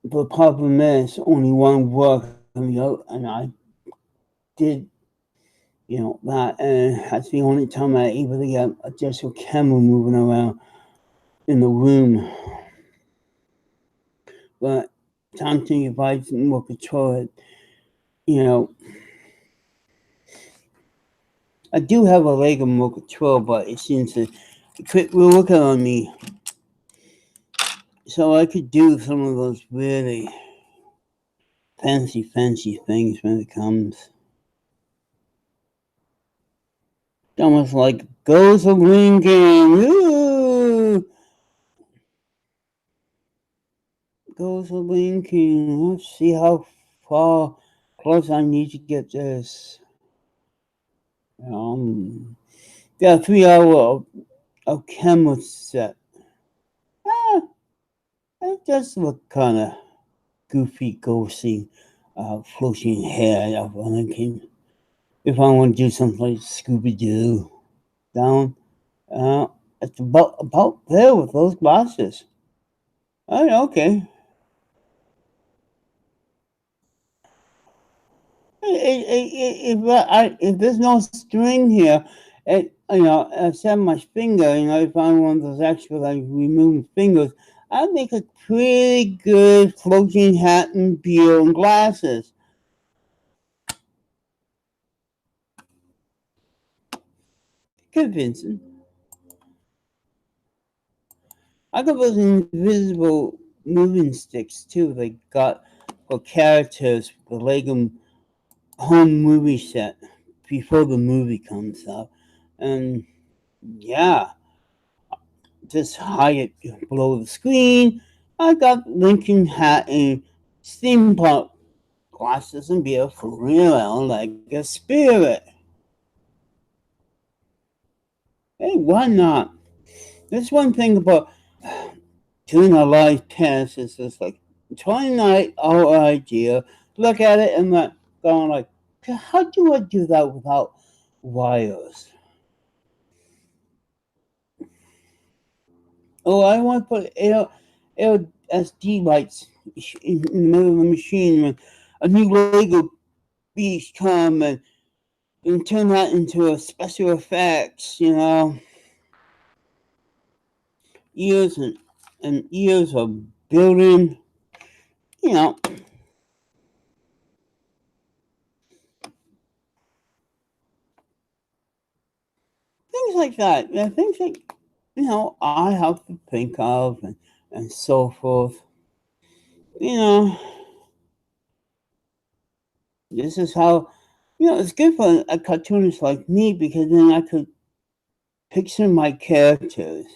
The problem is only one worked and I did, that, and that's the only time I able to get a digital camera moving around in the room. But time to if I more control it, you know, I do have a Lego remote control, but it seems to quit working on me. So I could do some of those really fancy things when it comes. Almost like goes a winking. Ooh, goes a winking. Let's see how far close I need to get this. Yeah, 3 hour of camera set. Ah, it does look kind of goofy, ghosty, floating hair. If I want to do something like Scooby Doo down, uh, it's about there with those glasses. Oh, okay. If there's no string here, except my finger, if I want one of those extra like removing fingers, I'd make a pretty good floating hat and beard and glasses. Convincing. I got those invisible moving sticks too. They got for characters, the Lego home movie set before the movie comes out, and yeah, just hide it below the screen. I got Lincoln hat and steampunk glasses and beer for real like a spirit. Hey, why not? That's one thing about doing a live test is just like trying our idea, look at it and like going like, how do I do that without wires? Oh, I want to put LSD lights in the middle of the machine when a new Lego beast come and turn that into a special effects, years and years of building, you know, things like that. Yeah, things like, I have to think of and so forth. You know, this is how, it's good for a cartoonist like me because then I could picture my characters,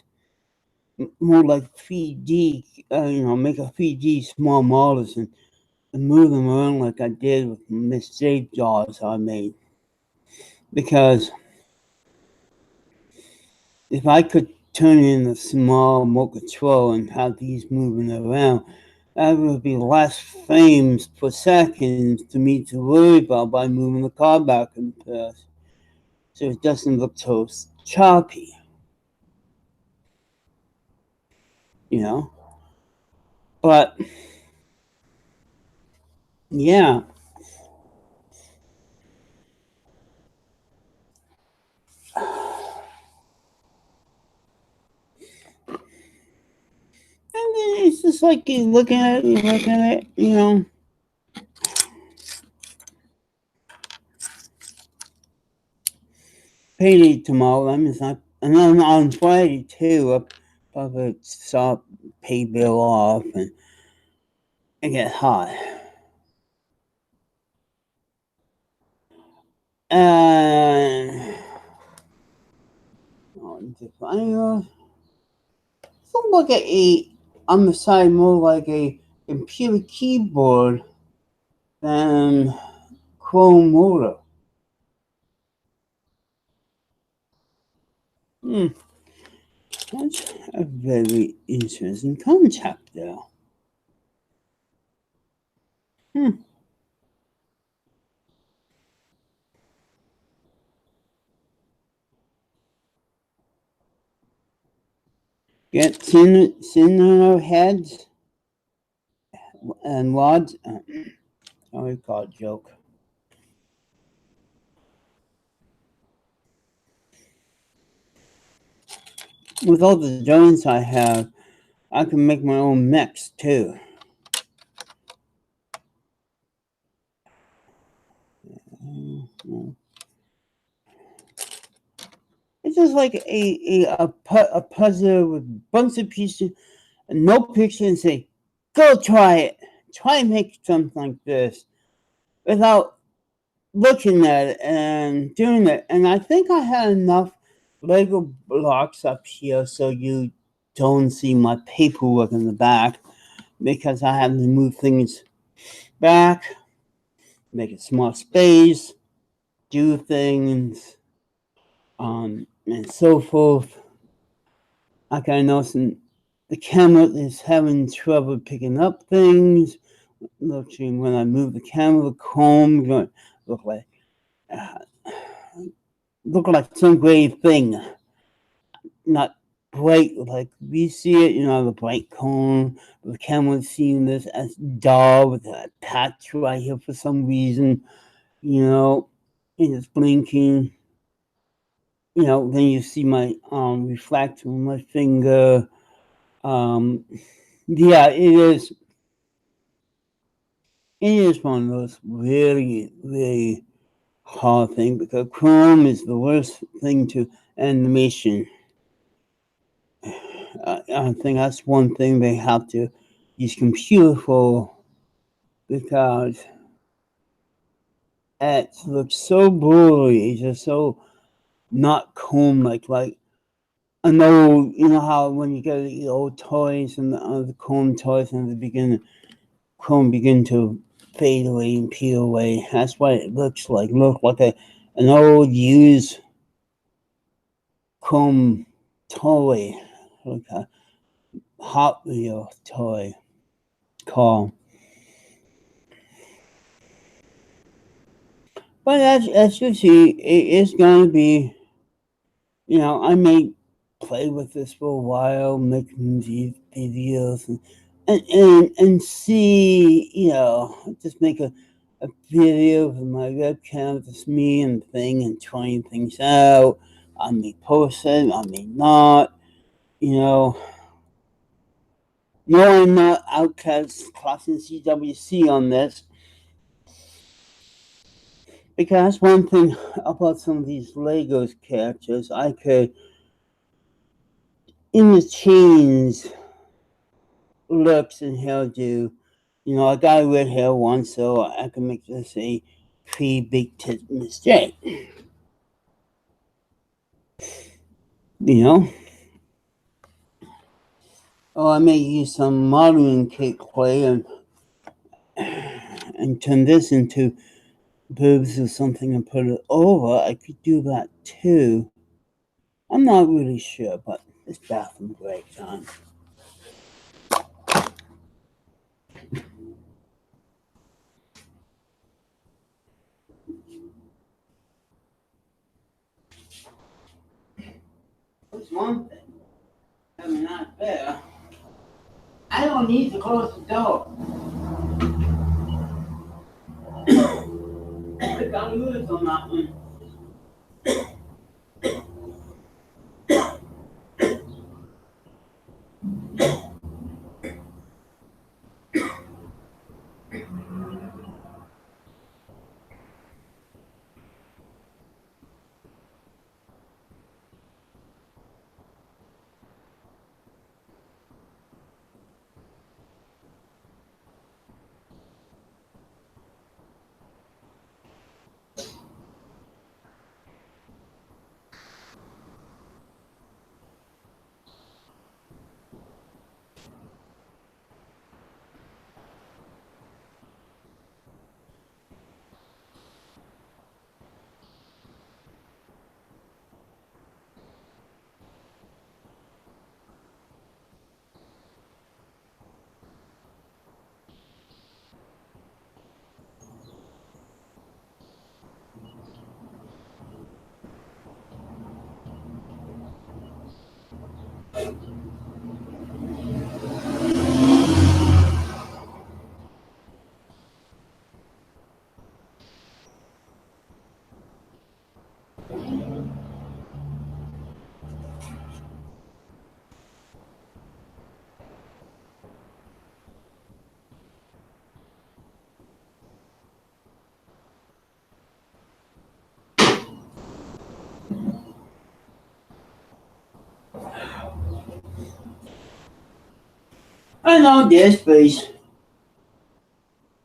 more like 3D, make a 3D small models and move them around like I did with mistake dolls I made. Because if I could turn in a small remote control and have these moving around, that would be less frames per second to me to worry about by moving the car back and forth. So it doesn't look so choppy, you know? But yeah, and then it's just like you're looking at it, payday tomorrow. I mean, it's not, and then on Friday too. I'll probably stop, pay bill off, and get hot. And I so look at on the side more like a computer keyboard than Chrome motor. Hmm, that's a very interesting concept there. Hmm. Get thinner heads and rods. Sorry, call it joke. With all the joints I have, I can make my own mix too. It's just like a puzzle with a bunch of pieces and no picture and say, go try it. Try and make something like this without looking at it and doing it. And I think I had enough Lego blocks up here so you don't see my paperwork in the back because I had to move things back, make a small space, do things, and so forth. I kind of noticed the camera is having trouble picking up things. Looking when I move the camera, the comb going look like uh, look like some gray thing, not bright like we see it. The bright cone. The camera seeing this as dull with a patch right here for some reason. And it's blinking. Then you see my reflector on my finger. Um, yeah, it is. It is one of those really, really hard things because Chrome is the worst thing to animation. I think that's one thing they have to use computer for because it looks so blurry. It's just so not Chrome like an old, how when you get the old toys and the Chrome toys in the beginning, Chrome begin to fade away and peel away. That's what it looks like. Look like an old used Chrome toy, like a Hot Wheel toy car. But as you see, it is going to be, I may play with this for a while, make these videos and see, just make a video with my webcam, just me and thing and trying things out. I may post it, I may not, you know. No, I'm not outcast crossing CWC on this because one thing about some of these Legos characters, I could interchange looks and hairdo. I got a red hair once, so I can make this a pretty big mistake. You know, Oh, I may use some modeling cake clay and turn this into boobs or something and put it over. I could do that too. I'm not really sure, but this bathroom break time. That's one thing. I'm not there. I don't need to close the door. I got lose on that one. I know there's space.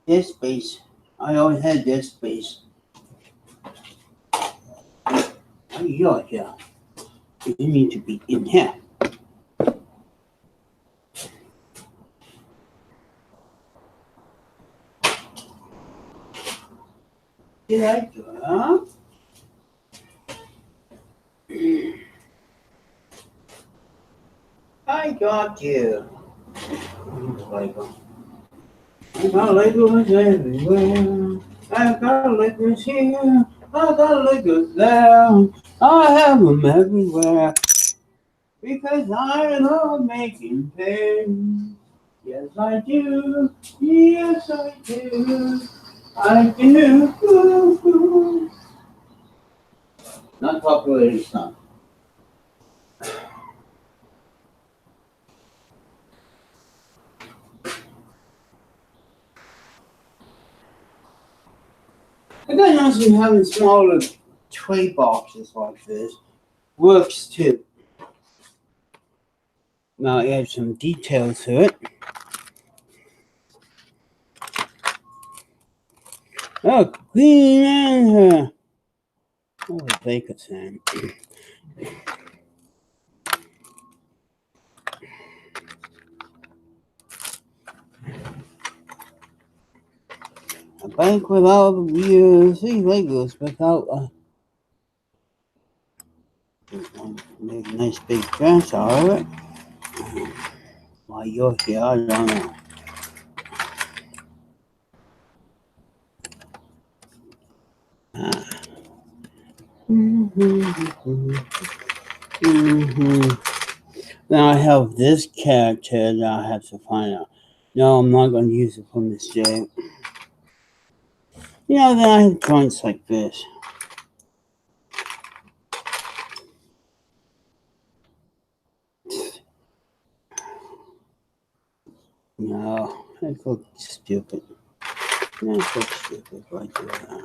There's space. I always had this space. Oh, you're here. You need to be in here. Did I do it? I got you. Lego. I got Legos everywhere. I got Legos here. I got Legos there. I have them everywhere. Because I love making things. Yes, I do. Yes, I do. I do. Not popular song. I got noticed having smaller tray boxes like this works too. Now add some detail to it. Oh, Queen and her. Oh, the baker sand. A bank without the wheels. See Legos without make a nice big dress out of it. While you're here, I don't know. Now I have this character that I have to find out. No, I'm not going to use it for Miss J. You know, then I have joints like this. No, that looks stupid. That looks stupid right there.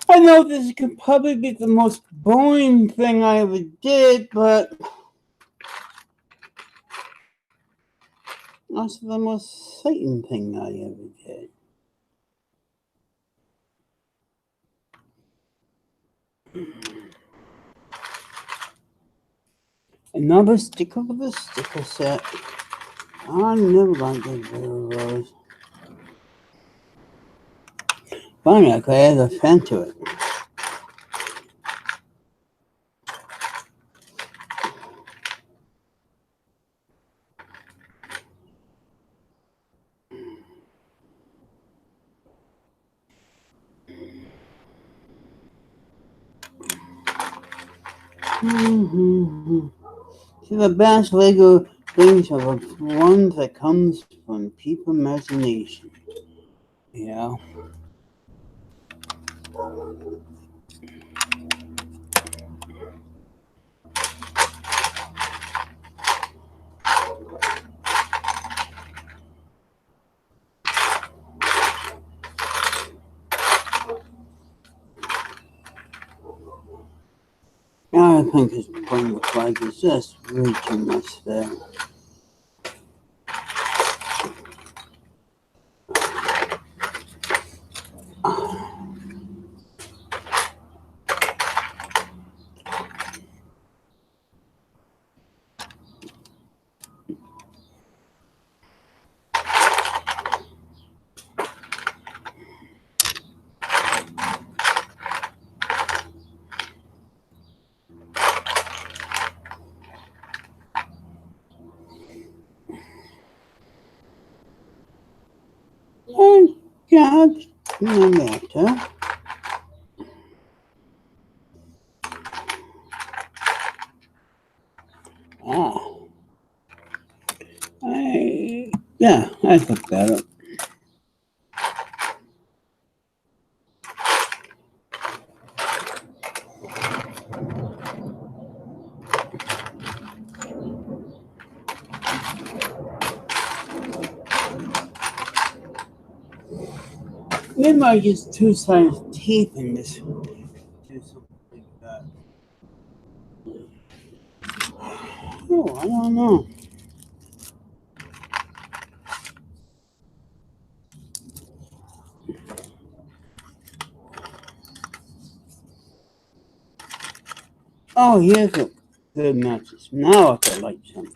I know this could probably be the most boring thing I ever did, but also the most exciting thing I ever did. Another sticker with a sticker set. I never got to get rid of those. Funny, I could add a fan to it. See, the best Lego things are the ones that comes from people's imagination. Yeah. I think his point with flag is just way too much there. And God, no matter. I think better. Maybe I use two sides teeth in this. Do something like that. Oh, I don't know. Oh, here's a good matches. Now I can light something.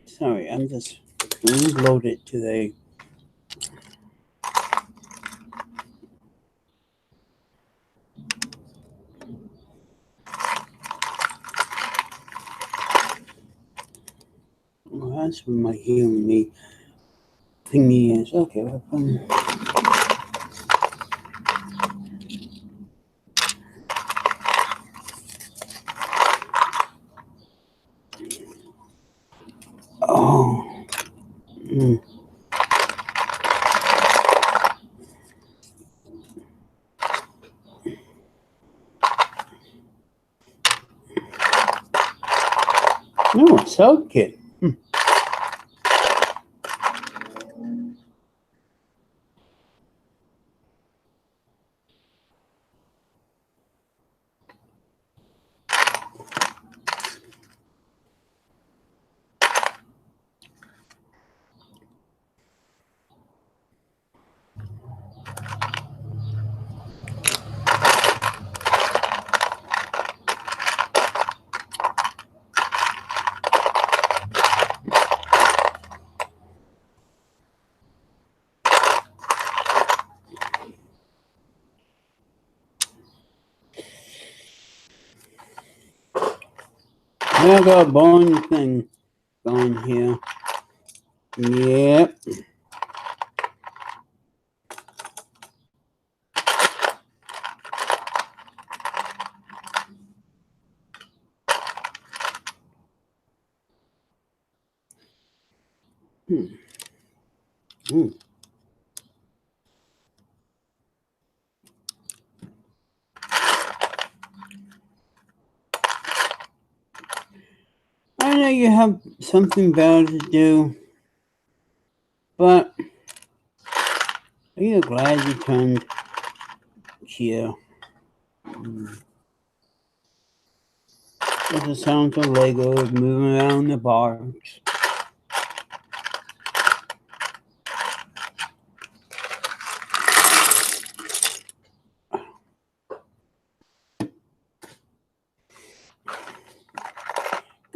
Sorry, I'm just loaded today. Well, that's what my hearing me thingy is. Okay, well, oh. No, so good. I got a bone thing going here. Yep. I know you have something better to do, but are you glad you turned here? There's the sound of Legos moving around the box.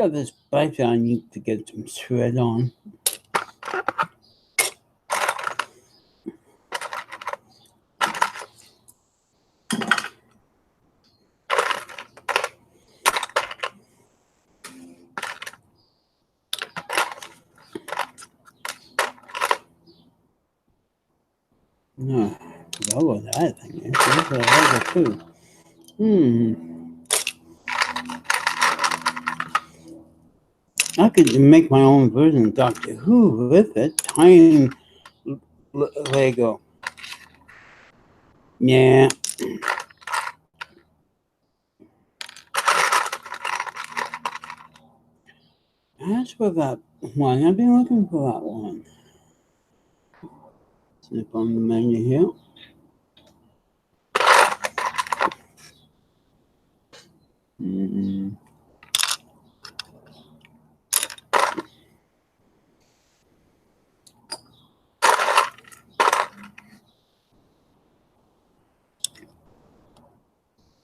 got this bike I need to get some thread on. No, that was that thing. That's what I like too. I could make my own version of Doctor Who with it. Tiny Lego. Yeah. As for that one, I've been looking for that one. Snip on the menu here.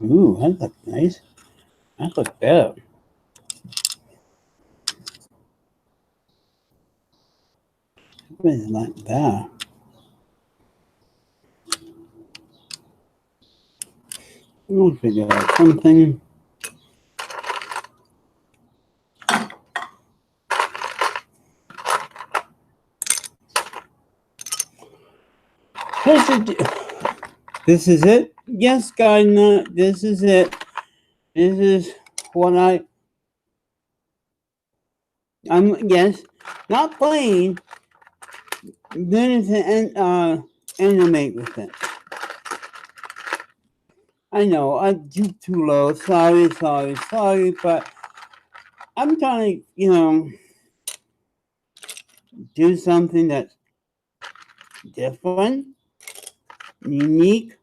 Ooh, that looks nice. That looks better. Something like that. We'll figure out something. This is it? Yes, guys, no, this is it. This is what I'm yes, not playing. Then to animate with it. I know I do too low. Sorry, but I'm trying to, do something that's different, unique,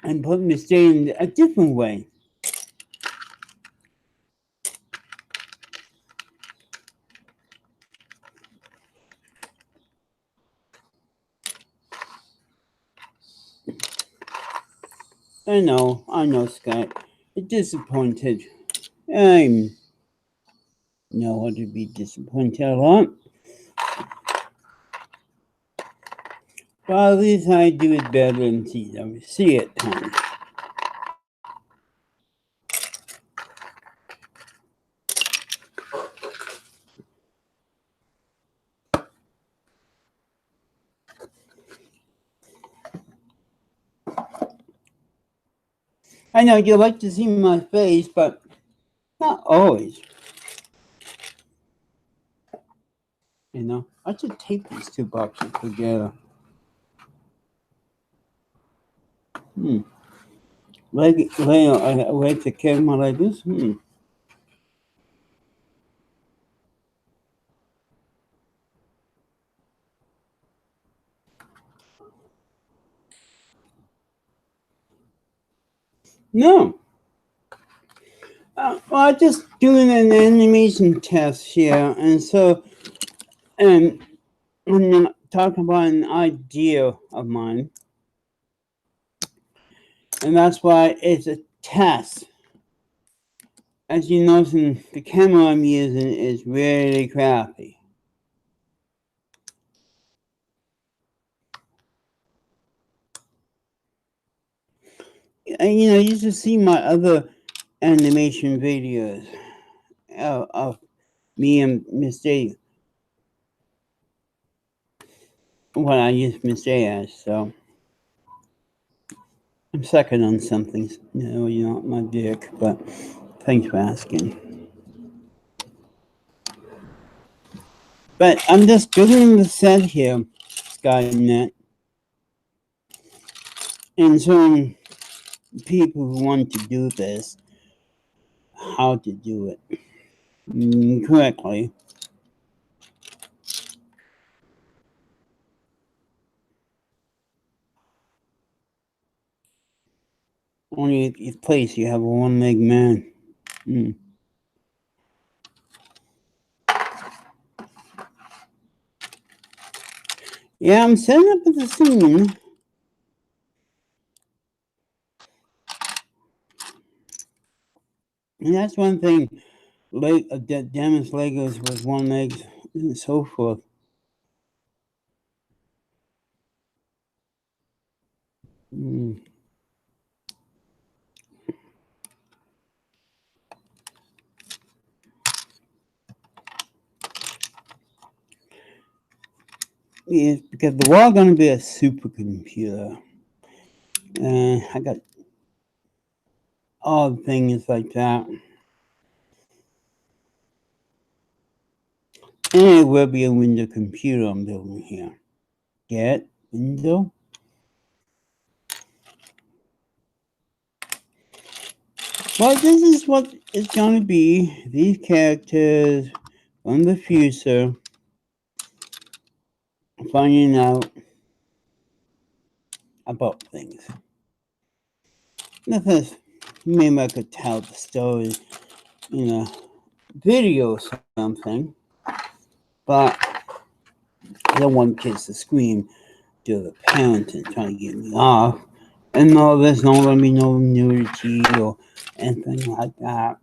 and put Mr. in a different way. I know, Scott. It's disappointed. I know what to be disappointed a lot. But at least I do it better than see it time. I know you like to see my face, but not always. I should tape these two boxes together. Like the camera like this. No. Well, I'm just doing an animation test here, and so, I'm talking about an idea of mine, and that's why it's a test. As you notice, the camera I'm using is really crappy. And you should see my other animation videos of me and Miss J. What I use Miss J as, so I'm second on something. No, you're not my dick, but thanks for asking. But I'm just building the set here, Skynet, and showing people who want to do this how to do it correctly. Only if place you have a one-leg man. Yeah, I'm setting up the scene. And that's one thing. Damaged Legos with one leg and so forth. Yes, because the world's going to be a supercomputer. And I got all things like that. And it will be a window computer I'm building here. Get window. Well, this is what it's going to be. These characters from the future finding out about things. Nothing. Maybe I could tell the story in a video or something, but I don't want kids to scream to the parents and try to get me off. And no, there's not going to be no nudity or anything like that.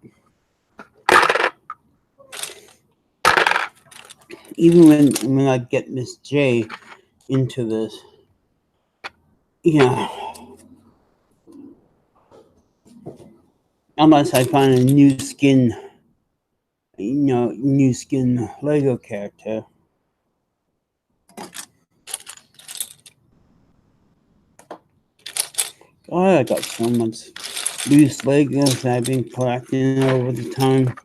Even when I get Miss J into this, unless I find a new skin, new skin Lego character. Oh, I got so much loose Legos that I've been collecting over the time.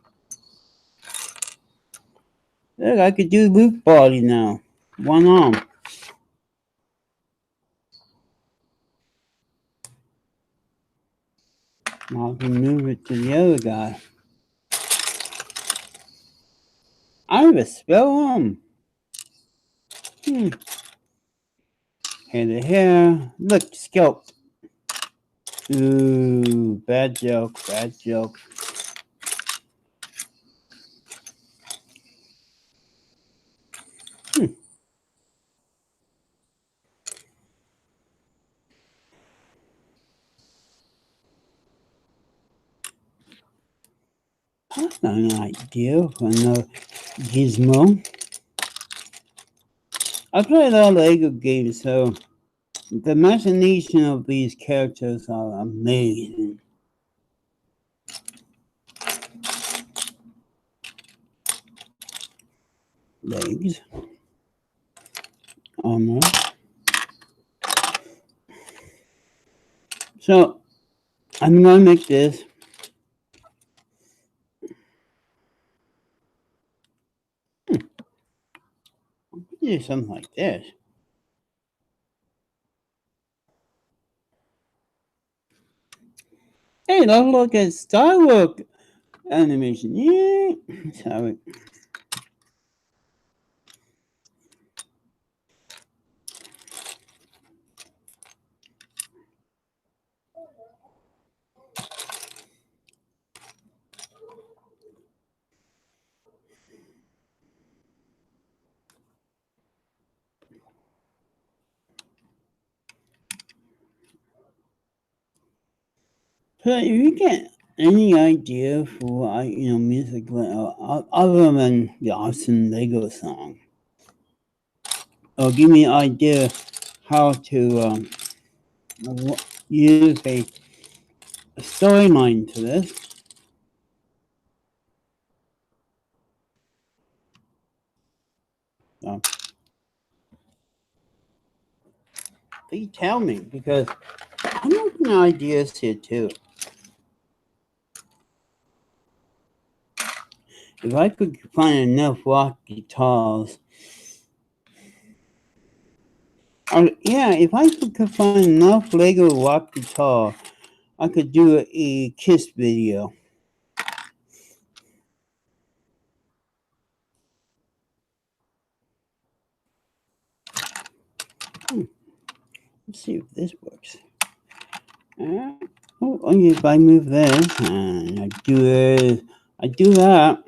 Look, I could do Luke body now. One arm. Now I can move it to the other guy. I have a spell arm. Hair to hair. Look, scalp. Ooh, bad joke, bad joke. That's not an idea for another gizmo. I play a lot of Lego games, so the imagination of these characters are amazing. Legs. Armor. So, I'm going to make this. Do something like this. Hey, let's look at Star Wars animation. Yeah. Sorry. So, if you get any idea for music other than the awesome Lego song, or give me an idea how to use a storyline to this. Please tell me, because I'm looking at ideas here too. If I could find enough rock guitars, if I could find enough Lego rock guitar, I could do a Kiss video. Let's see if this works. If I move this and I do that.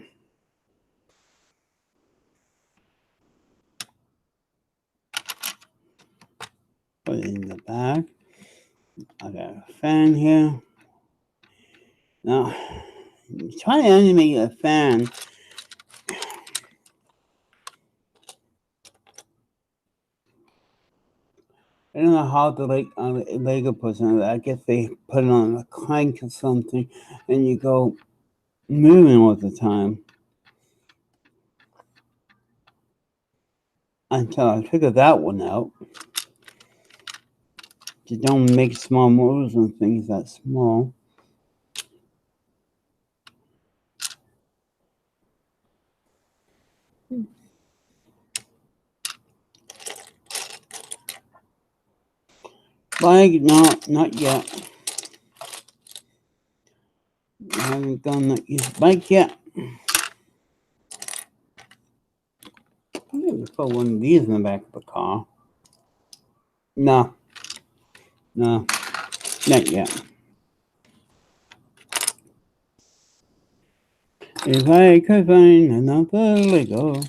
Put it in the back. I got a fan here. Now, trying to animate a fan. I don't know how the Lego puts on it. I guess they put it on a crank or something, and you go moving all the time. Until I figured that one out. You don't make small motors on things that small. Bike, no, not yet. I haven't gone to use bike yet. I'm going to put one of these in the back of the car. No, not yet. If I could find another Lego,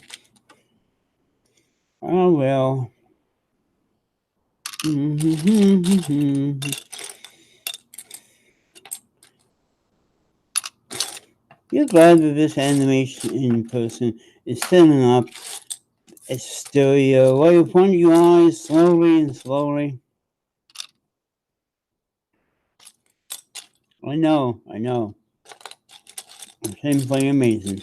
I will. You're glad that this animation in person is setting up a stereo while you point your eyes slowly and slowly. I know. It's simply amazing.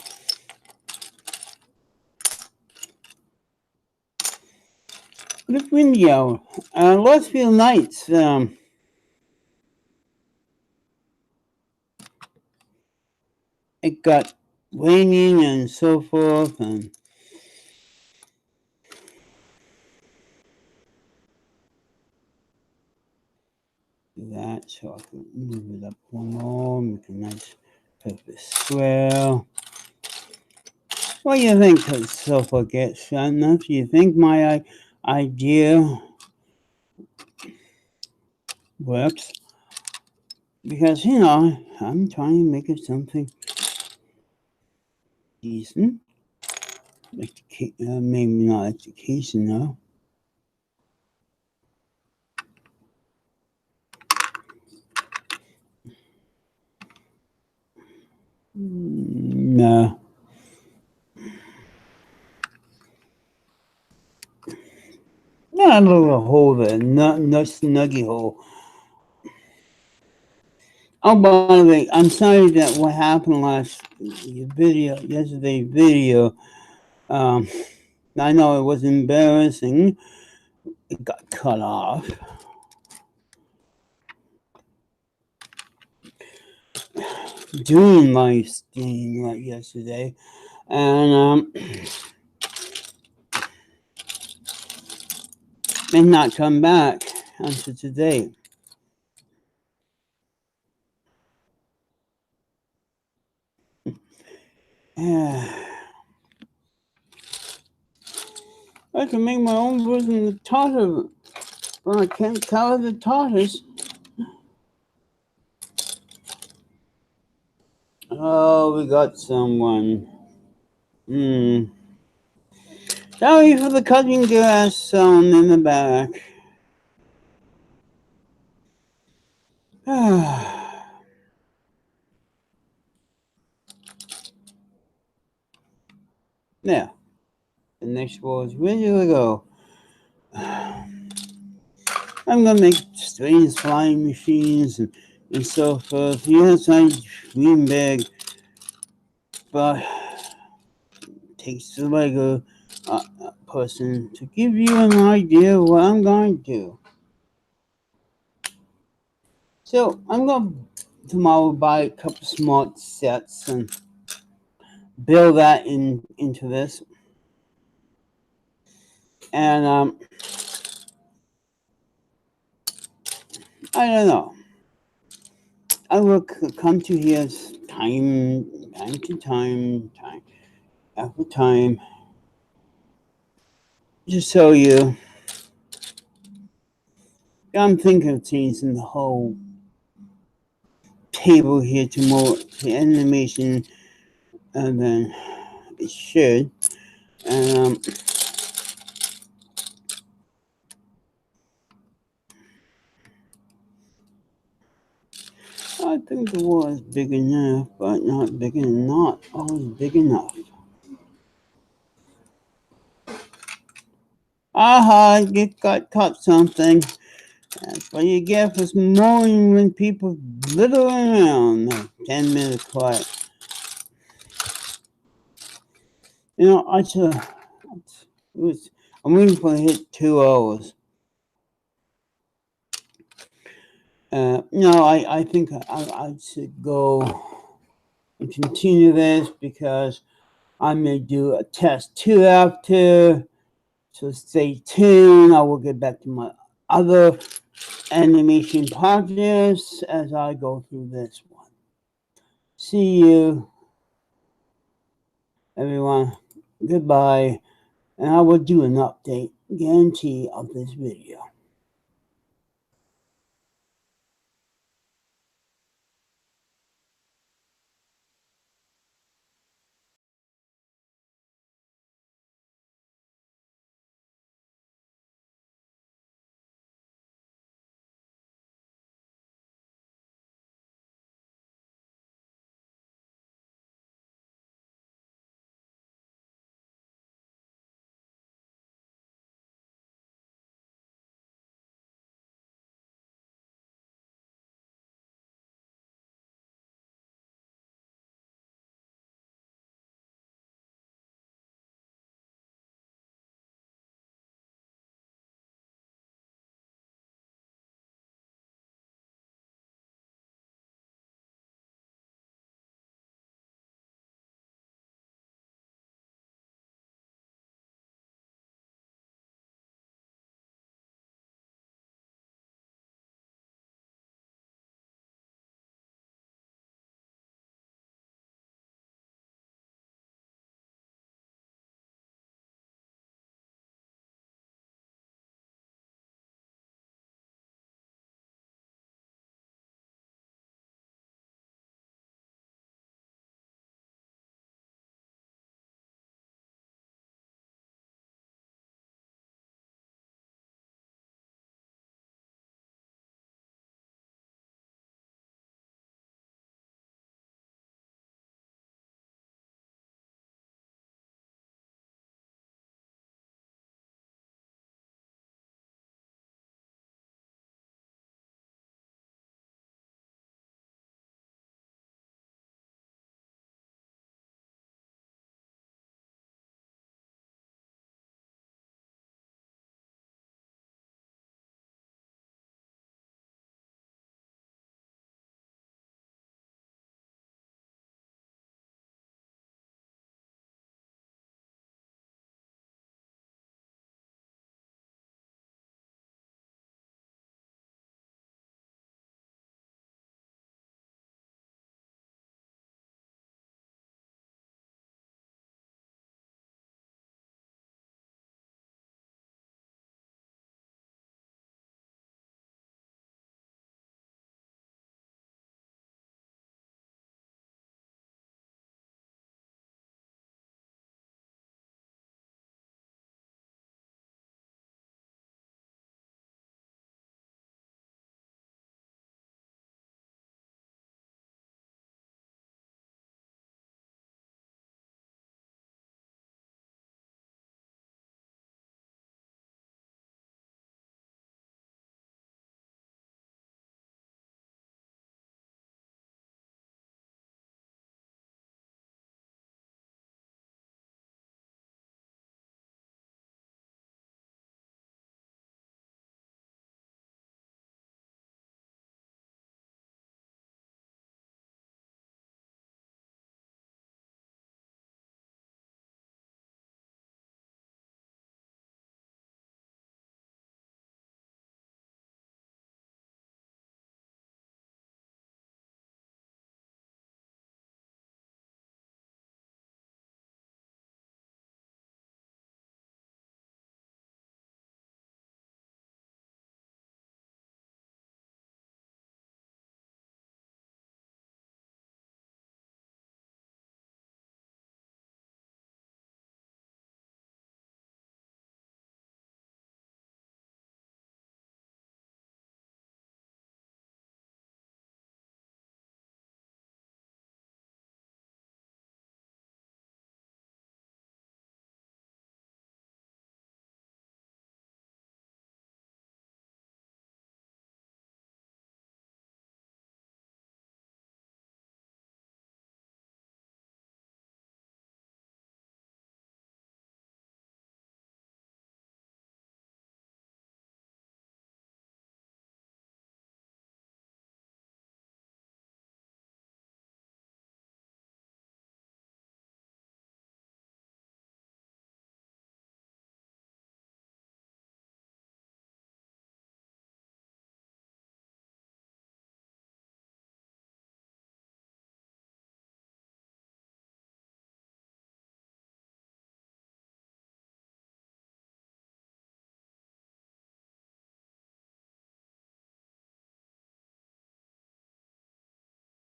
This video, last few nights, it got raining and so forth, and that, so I can move it up one more, make a nice perfect square. What do you think that sofa gets enough? Do you think my idea works? Because, I'm trying to make it something decent. Maybe not education, though. No. Not a little hole there, not snuggy hole. Oh, by the way, I'm sorry that what happened yesterday's video. I know it was embarrassing. It got cut off. Doing live streaming like yesterday, and not come back until today. I can make my own version of the tortoise, but I can't color the tortoise. Oh, we got someone. Sorry for the cutting grass sound in the back. Now, the next wall is ready to go. I'm gonna make strange flying machines and so forth. Yes, I dream big, but it takes the Lego person to give you an idea of what I'm going to do. So I'm gonna tomorrow buy a couple smart sets and build that into this. And I don't know. I will come to here time after time to show you. I'm thinking of changing the whole table here to more to animation, and then it should. And I think the wall is big enough, but not always big enough. Aha, you got caught something. That's what you get for mowing when people little around. 10 minutes quiet. You know, I'm waiting for it to hit 2 hours. No, I think I should go and continue this because I may do a test 2 after. So stay tuned. I will get back to my other animation projects as I go through this one. See you, everyone. Goodbye. And I will do an update, guarantee, of this video.